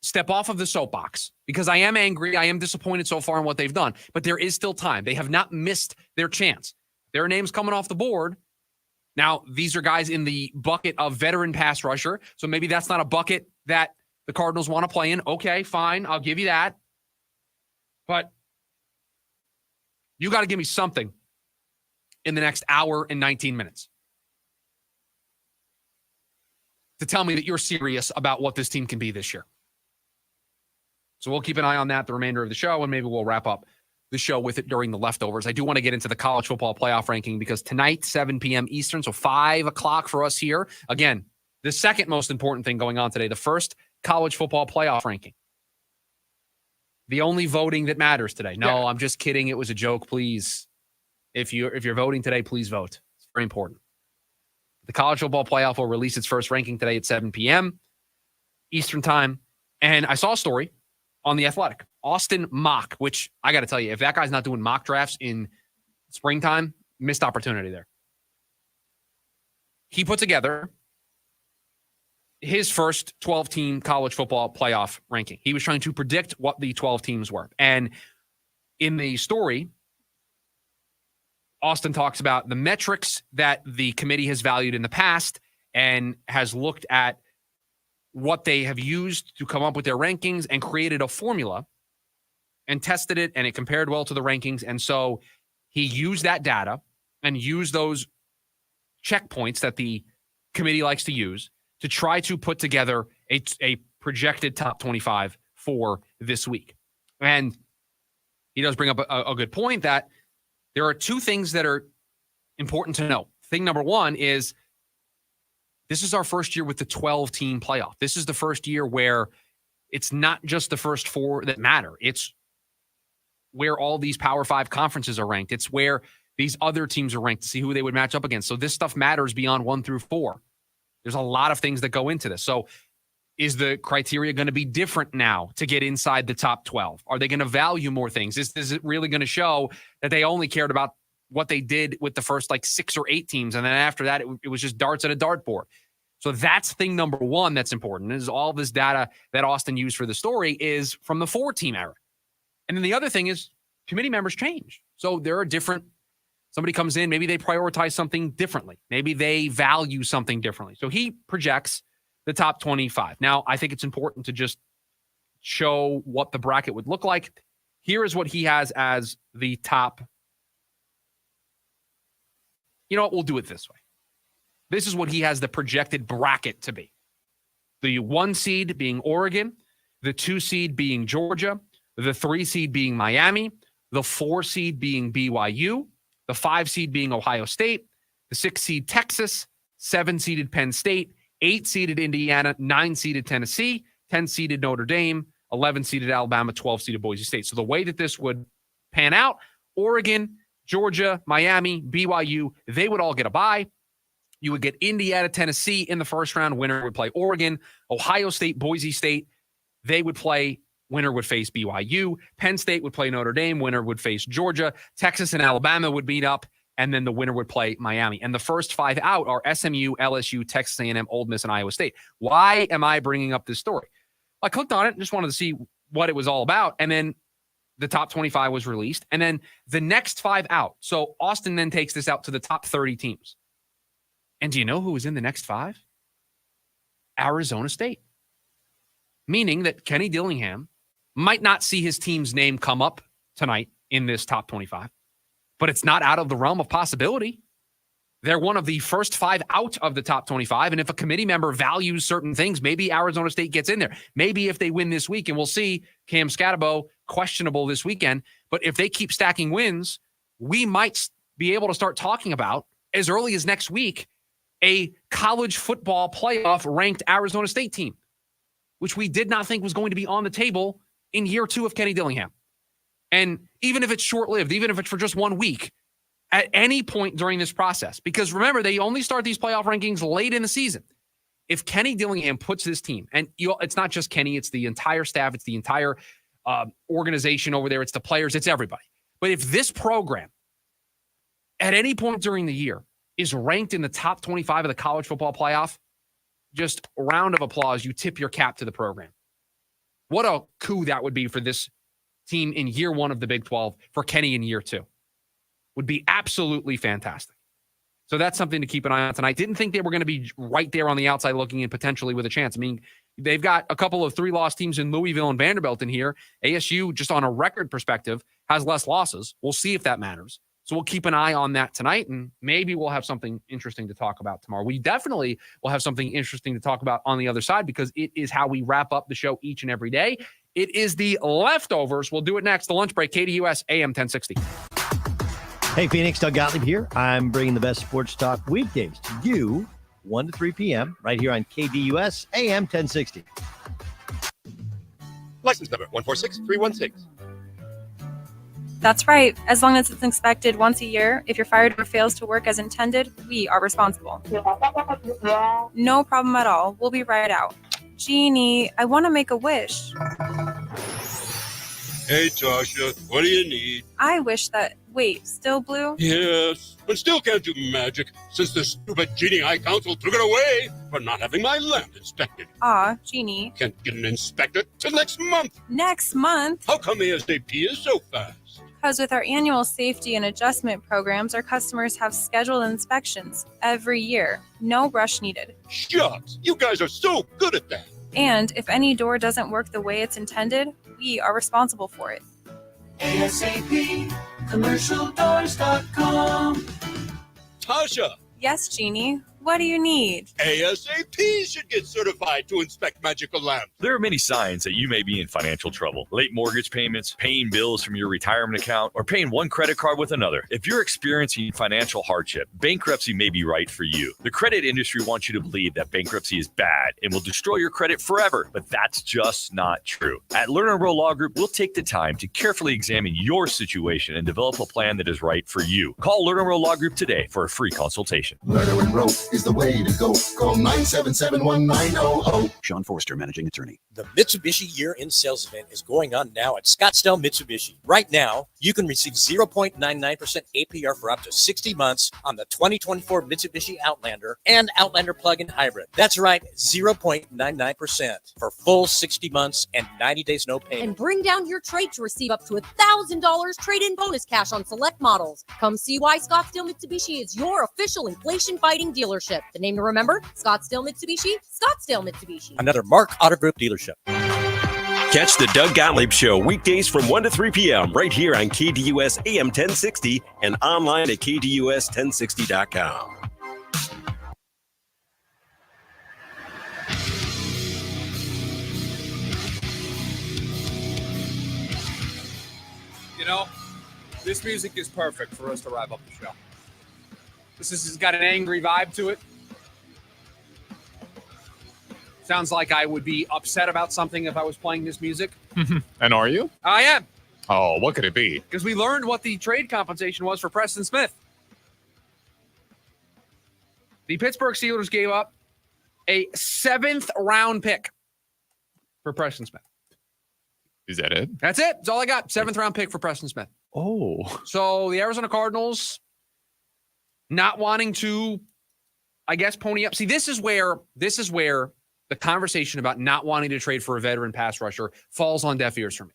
step off of the soapbox because I am angry. I am disappointed so far in what they've done, but there is still time. They have not missed their chance. There are names coming off the board. Now, these are guys in the bucket of veteran pass rusher. So maybe that's not a bucket that the Cardinals want to play in. Okay, fine. I'll give you that. But you got to give me something in the next hour and 19 minutes to tell me that you're serious about what this team can be this year. So we'll keep an eye on that the remainder of the show, and maybe we'll wrap up the show with it during the leftovers. I do want to get into the college football playoff ranking because tonight, 7 p.m. Eastern, so 5 o'clock for us here. Again, the second most important thing going on today, the first college football playoff ranking. The only voting that matters today. No, I'm just kidding. It was a joke. Please, if you're voting today, please vote. It's very important. The college football playoff will release its first ranking today at 7 p.m. Eastern time. And I saw a story on The Athletic. Austin Mock, which I got to tell you, if that guy's not doing mock drafts in springtime, missed opportunity there. He put together his first 12-team college football playoff ranking. He was trying to predict what the 12 teams were. And in the story, Austin talks about the metrics that the committee has valued in the past and has looked at what they have used to come up with their rankings and created a formula and tested it, and it compared well to the rankings. And so he used that data and used those checkpoints that the committee likes to use to try to put together a projected top 25 for this week. And he does bring up a good point that there are two things that are important to know. Thing number one is this is our first year with the 12-team playoff. This is the first year where it's not just the first 4 that matter. It's where all these Power 5 conferences are ranked. It's where these other teams are ranked to see who they would match up against. So this stuff matters beyond 1 through 4. There's a lot of things that go into this. So is the criteria going to be different now to get inside the top 12? Are they going to value more things? Is it really going to show that they only cared about what they did with the first 6 or 8 teams, and then after that, it was just darts at a dartboard? So that's thing number one that's important, is all this data that Austin used for the story is from the 4-team era. And then the other thing is committee members change. So there are different, somebody comes in, maybe they prioritize something differently. Maybe they value something differently. So he projects the top 25. Now, I think it's important to just show what the bracket would look like. Here is what he has as the top. You know what? We'll do it this way. This is what he has the projected bracket to be. The 1 seed being Oregon, the 2 seed being Georgia, the 3 seed being Miami, the 4 seed being BYU, the 5 seed being Ohio State, the 6 seed Texas, 7 seeded Penn State, 8 seeded Indiana, 9 seeded Tennessee, 10 seeded Notre Dame, 11 seeded Alabama, 12 seeded Boise State. So the way that this would pan out, Oregon, Georgia, Miami, BYU, they would all get a bye. You would get Indiana, Tennessee in the first round. Winner would play Oregon. Ohio State, Boise State, they would play. Winner would face BYU. Penn State would play Notre Dame. Winner would face Georgia. Texas and Alabama would meet up. and then the winner would play Miami. And the first 5 out are SMU, LSU, Texas A&M, Ole Miss, and Iowa State. Why am I bringing up this story? I clicked on it and just wanted to see what it was all about. And then the top 25 was released. And then the next 5 out. So Austin then takes this out to the top 30 teams. And do you know who was in the next 5? Arizona State. Meaning that Kenny Dillingham might not see his team's name come up tonight in this top 25, but it's not out of the realm of possibility. They're one of the first 5 out of the top 25. And if a committee member values certain things, maybe Arizona State gets in there. Maybe if they win this week, and we'll see Cam Scatterbo questionable this weekend. But if they keep stacking wins, we might be able to start talking about as early as next week a college football playoff ranked Arizona State team, which we did not think was going to be on the table in year 2 of Kenny Dillingham. And even if it's short-lived, even if it's for just 1 week, at any point during this process, because remember, they only start these playoff rankings late in the season. If Kenny Dillingham puts this team, and it's not just Kenny, it's the entire staff, it's the entire organization over there, it's the players, it's everybody. But if this program, at any point during the year, is ranked in the top 25 of the college football playoff, just a round of applause. You tip your cap to the program. What a coup that would be for this team in year 1 of the Big 12, for Kenny in year 2. Would be absolutely fantastic. So that's something to keep an eye on tonight. Didn't think they were going to be right there on the outside looking in potentially with a chance. I mean, they've got a couple of 3-loss teams in Louisville and Vanderbilt in here. ASU, just on a record perspective, has less losses. We'll see if that matters. So we'll keep an eye on that tonight, and maybe we'll have something interesting to talk about tomorrow. We definitely will have something interesting to talk about on the other side, because it is how we wrap up the show each and every day. It is the leftovers. We'll do it next. The lunch break, KDUS AM 1060. Hey, Phoenix, Doug Gottlieb here. I'm bringing the best sports talk weekdays to you, 1 to 3 p.m., right here on KDUS AM 1060. License number 146316. That's right. As long as it's inspected once a year, if you're fired or fails to work as intended, we are responsible. No problem at all. We'll be right out. Jeannie, I want to make a wish. Hey, Tasha, what do you need? I wish that... Wait, still blue? Yes, but still can't do magic since the stupid Genie High Council took it away for not having my lamp inspected. Aw, Jeannie. Can't get an inspector till next month. Next month? How come ASAP is so fast? Because with our annual safety and adjustment programs, our customers have scheduled inspections every year. No rush needed. Shucks, you guys are so good at that. And if any door doesn't work the way it's intended, we are responsible for it. ASAP, commercialdoors.com. Tasha. Yes, Jeannie. What do you need? ASAP should get certified to inspect magical lamps. There are many signs that you may be in financial trouble. Late mortgage payments, paying bills from your retirement account, or paying one credit card with another. If you're experiencing financial hardship, bankruptcy may be right for you. The credit industry wants you to believe that bankruptcy is bad and will destroy your credit forever, but that's just not true. At Lerner Rowe Law Group, we'll take the time to carefully examine your situation and develop a plan that is right for you. Call Lerner Rowe Law Group today for a free consultation. Lerner & Rowe is the way to go. Call 977-1900. Sean Forster, Managing Attorney. The Mitsubishi Year-End Sales Event is going on now at Scottsdale Mitsubishi. Right now, you can receive 0.99% APR for up to 60 months on the 2024 Mitsubishi Outlander and Outlander Plug-in Hybrid. That's right, 0.99% for full 60 months and 90 days no payment. And bring down your trade to receive up to $1,000 trade-in bonus cash on select models. Come see why Scottsdale Mitsubishi is your official inflation-fighting dealership. The name to remember, Scottsdale Mitsubishi, Scottsdale Mitsubishi. Another Mark Auto Group dealership. Catch the Doug Gottlieb Show weekdays from 1 to 3 p.m. right here on KDUS AM 1060 and online at KDUS1060.com. You know, this music is perfect for us to wrap up the show. This has got an angry vibe to it. Sounds like I would be upset about something if I was playing this music. And are you? I am. Oh, what could it be? Because we learned what the trade compensation was for Preston Smith. The Pittsburgh Steelers gave up a 7th round pick for Preston Smith. Is that it? That's it. That's all I got. 7th round pick for Preston Smith. Oh. So the Arizona Cardinals not wanting to, I guess, pony up. See, this is where the conversation about not wanting to trade for a veteran pass rusher falls on deaf ears for me.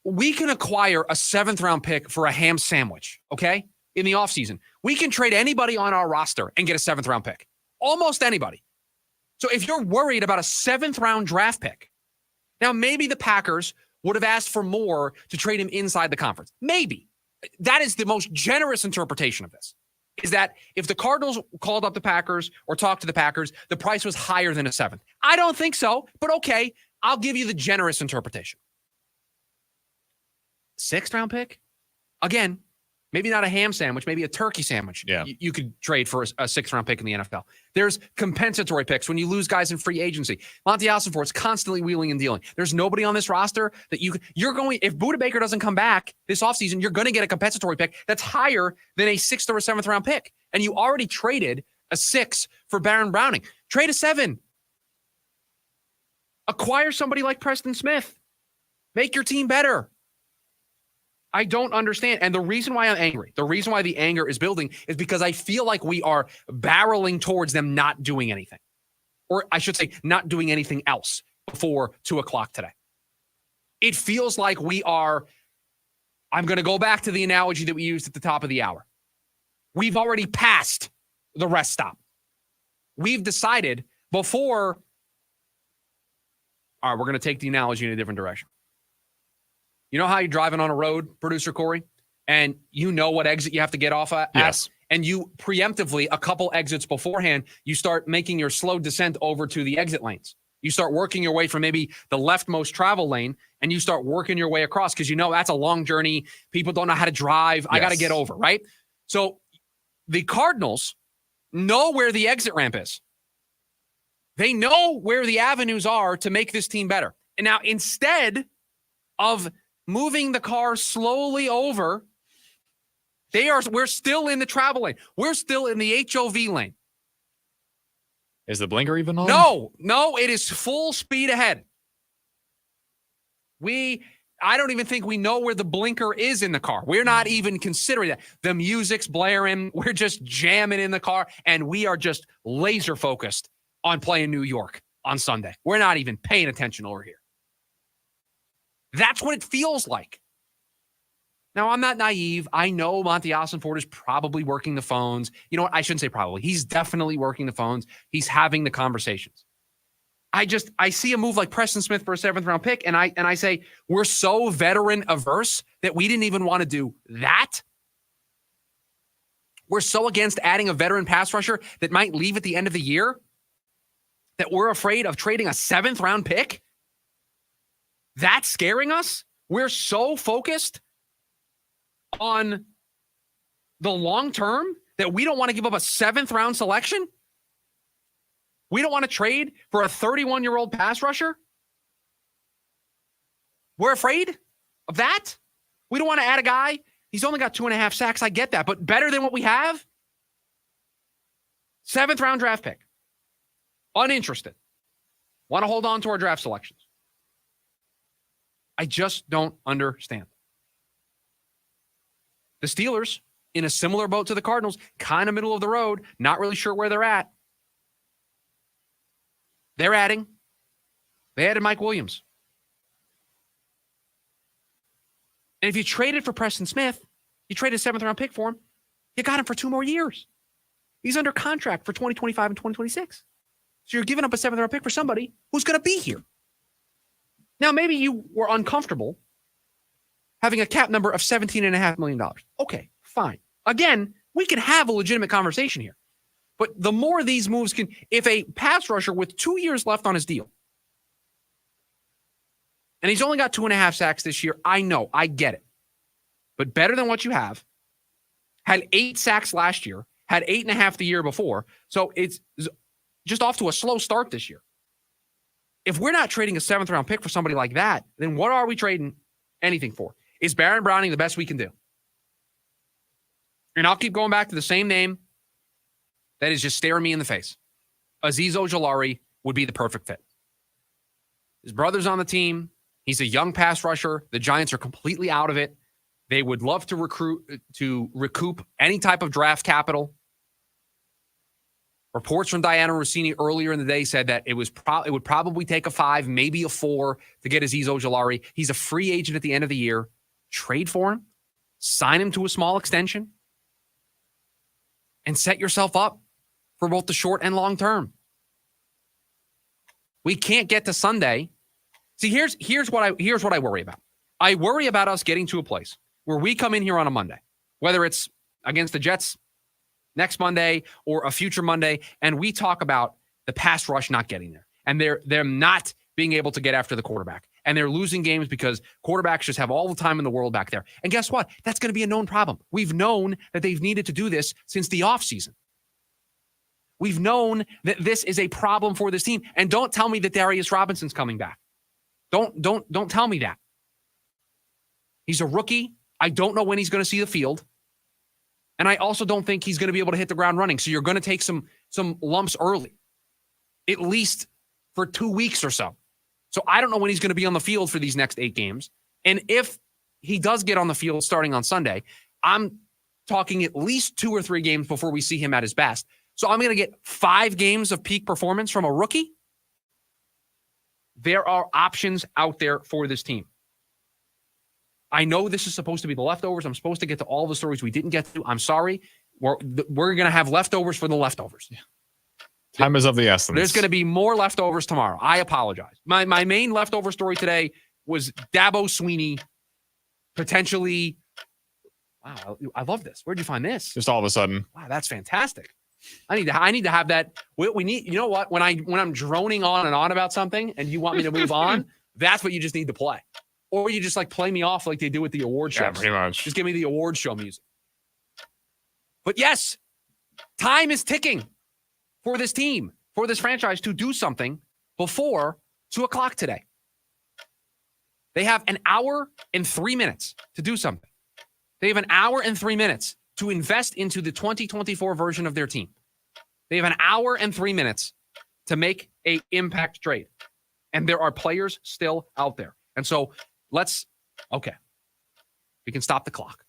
We can acquire a 7th-round pick for a ham sandwich, okay, in the offseason. We can trade anybody on our roster and get a 7th-round pick. Almost anybody. So if you're worried about a 7th-round draft pick, now maybe the Packers would have asked for more to trade him inside the conference. Maybe. That is the most generous interpretation of this, is that if the Cardinals called up the Packers or talked to the Packers, the price was higher than a 7th. I don't think so, but okay, I'll give you the generous interpretation. 6th-round pick? Again, maybe not a ham sandwich, maybe a turkey sandwich. Yeah. You could trade for a 6th-round pick in the NFL. There's compensatory picks when you lose guys in free agency. Monty Allenfort's constantly wheeling and dealing. There's nobody on this roster that you're going, if Budda Baker doesn't come back this offseason, you're going to get a compensatory pick that's higher than a 6th or a 7th-round pick. And you already traded a 6 for Baron Browning. Trade a 7. Acquire somebody like Preston Smith. Make your team better. I don't understand. And the reason why I'm angry, the reason why the anger is building is because I feel like we are barreling towards them not doing anything. Or I should say, not doing anything else before 2 o'clock today. It feels like we are, I'm going to go back to the analogy that we used at the top of the hour. We've already passed the rest stop. We've decided before, all right, we're going to take the analogy in a different direction. You know how you're driving on a road, producer Corey, and you know what exit you have to get off at? Yes. And you preemptively, a couple exits beforehand, you start making your slow descent over to the exit lanes. You start working your way from maybe the leftmost travel lane, and you start working your way across because you know that's a long journey. People don't know how to drive. I got to get over, right? So the Cardinals know where the exit ramp is. They know where the avenues are to make this team better. And now instead of moving the car slowly over, we're still in the travel lane. We're still in the HOV lane. Is the blinker even on? No, it is full speed ahead. I don't even think we know where the blinker is in the car. We're not even considering that. The music's blaring. We're just jamming in the car, and we are just laser focused on playing New York on Sunday. We're not even paying attention over here. That's what it feels like. Now, I'm not naive. I know Monty Allenfort is probably working the phones. You know what? I shouldn't say probably. He's definitely working the phones. He's having the conversations. I see a move like Preston Smith for a 7th-round pick, and I say, we're so veteran averse that we didn't even want to do that. We're so against adding a veteran pass rusher that might leave at the end of the year that we're afraid of trading a 7th-round pick. That's scaring us. We're so focused on the long term that we don't want to give up a 7th-round selection. We don't want to trade for a 31-year-old pass rusher. We're afraid of that. We don't want to add a guy. He's only got 2.5 sacks. I get that, but better than what we have. 7th-round draft pick. Uninterested. Want to hold on to our draft selections. I just don't understand. The Steelers, in a similar boat to the Cardinals, kind of middle of the road, not really sure where they're at. They're adding. They added Mike Williams. And if you traded for Preston Smith, you traded a 7th-round pick for him, you got him for 2 more years. He's under contract for 2025 and 2026. So you're giving up a 7th-round pick for somebody who's going to be here. Now, maybe you were uncomfortable having a cap number of $17.5 million. Okay, fine. Again, we can have a legitimate conversation here. But the more these moves can, if a pass rusher with 2 years left on his deal, and he's only got 2.5 sacks this year, I know, I get it. But better than what you have, had 8 sacks last year, had 8.5 the year before, so it's just off to a slow start this year. If we're not trading a 7th-round pick for somebody like that, then what are we trading anything for? Is Baron Browning the best we can do? And I'll keep going back to the same name that is just staring me in the face. Azeez Ojulari would be the perfect fit. His brother's on the team. He's a young pass rusher. The Giants are completely out of it. They would love to recoup any type of draft capital. Reports from Diana Rossini earlier in the day said that it would probably take a 5, maybe a 4 to get Azeez Ojulari. He's a free agent at the end of the year. Trade for him, sign him to a small extension, and set yourself up for both the short and long term. We can't get to Sunday. See, here's what I worry about. I worry about us getting to a place where we come in here on a Monday, whether it's against the Jets next Monday or a future Monday, and we talk about the pass rush not getting there, and they're not being able to get after the quarterback, and they're losing games because quarterbacks just have all the time in the world back there. And guess what? That's going to be a known problem. We've known that they've needed to do this since the offseason. We've known that this is a problem for this team. And don't tell me that Darius Robinson's coming back. Don't tell me that. He's a rookie. I don't know when he's going to see the field. And I also don't think he's going to be able to hit the ground running. So you're going to take some lumps early, at least for 2 weeks or so. So I don't know when he's going to be on the field for these next 8 games. And if he does get on the field starting on Sunday, I'm talking at least 2 or 3 games before we see him at his best. So I'm going to get 5 games of peak performance from a rookie. There are options out there for this team. I know this is supposed to be the leftovers. I'm supposed to get to all the stories we didn't get to. I'm sorry. We're going to have leftovers for the leftovers. Yeah. Time is of the essence. There's going to be more leftovers tomorrow. I apologize. My main leftover story today was Dabo Swinney potentially. Wow, I love this. Where'd you find this? Just all of a sudden. Wow, that's fantastic. I need to have that. We need. You know what? When I'm droning on and on about something, and you want me to move on, that's what you just need to play. Or you just like play me off like they do with the award show. Yeah, pretty much. Just give me the award show music. But yes, time is ticking for this team, for this franchise to do something before 2:00 today. They have an hour and 3 minutes to do something. They have an hour and 3 minutes to invest into the 2024 version of their team. They have an hour and 3 minutes to make an impact trade. And there are players still out there. And so we can stop the clock.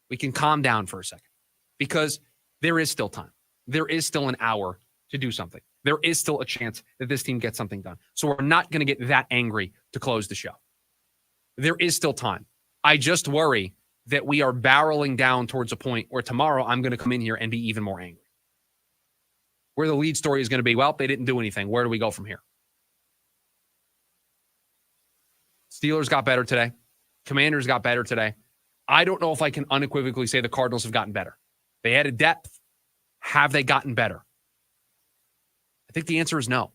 We can calm down for a second because there is still time. There is still an hour to do something. There is still a chance that this team gets something done. So we're not going to get that angry to close the show. There is still time. I just worry that we are barreling down towards a point where tomorrow I'm going to come in here and be even more angry. Where the lead story is going to be, well, they didn't do anything. Where do we go from here? Steelers got better today. Commanders got better today. I don't know if I can unequivocally say the Cardinals have gotten better. They added depth. Have they gotten better? I think the answer is no.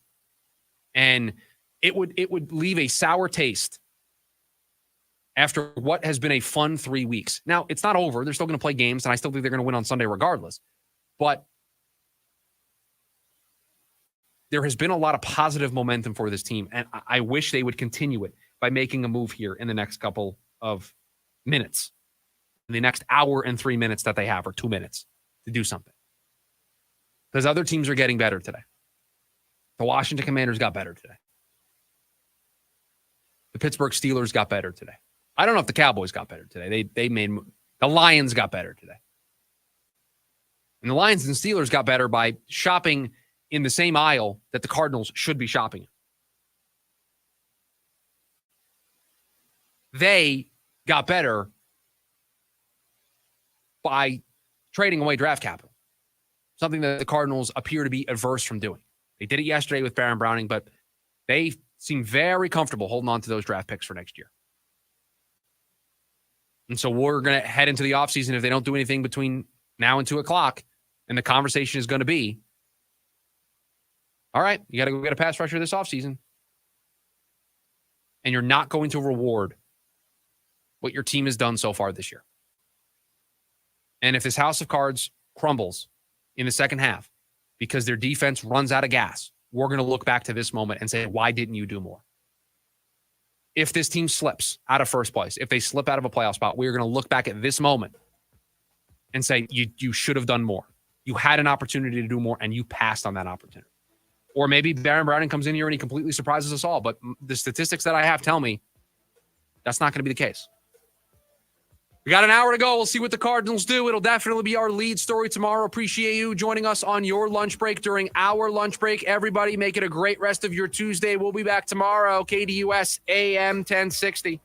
And it would leave a sour taste after what has been a fun 3 weeks. Now, it's not over. They're still going to play games, and I still think they're going to win on Sunday regardless. But there has been a lot of positive momentum for this team, and I wish they would continue it by making a move here in the next couple of minutes, in the next hour and 3 minutes that they have, or 2 minutes to do something. Because other teams are getting better today. The Washington Commanders got better today. The Pittsburgh Steelers got better today. I don't know if the Cowboys got better today. The Lions got better today. And the Lions and Steelers got better by shopping in the same aisle that the Cardinals should be shopping in. They got better by trading away draft capital, something that the Cardinals appear to be averse from doing. They did it yesterday with Baron Browning, but they seem very comfortable holding on to those draft picks for next year. And so we're going to head into the offseason if they don't do anything between now and 2:00, and the conversation is going to be, all right, you got to go get a pass rusher this offseason. And you're not going to reward what your team has done so far this year. And if this house of cards crumbles in the second half because their defense runs out of gas, we're going to look back to this moment and say, why didn't you do more? If this team slips out of first place, if they slip out of a playoff spot, we're going to look back at this moment and say, you should have done more. You had an opportunity to do more, and you passed on that opportunity. Or maybe Baron Browning comes in here and he completely surprises us all. But the statistics that I have tell me that's not going to be the case. We got an hour to go. We'll see what the Cardinals do. It'll definitely be our lead story tomorrow. Appreciate you joining us on your lunch break during our lunch break. Everybody, make it a great rest of your Tuesday. We'll be back tomorrow. KDUS AM 1060.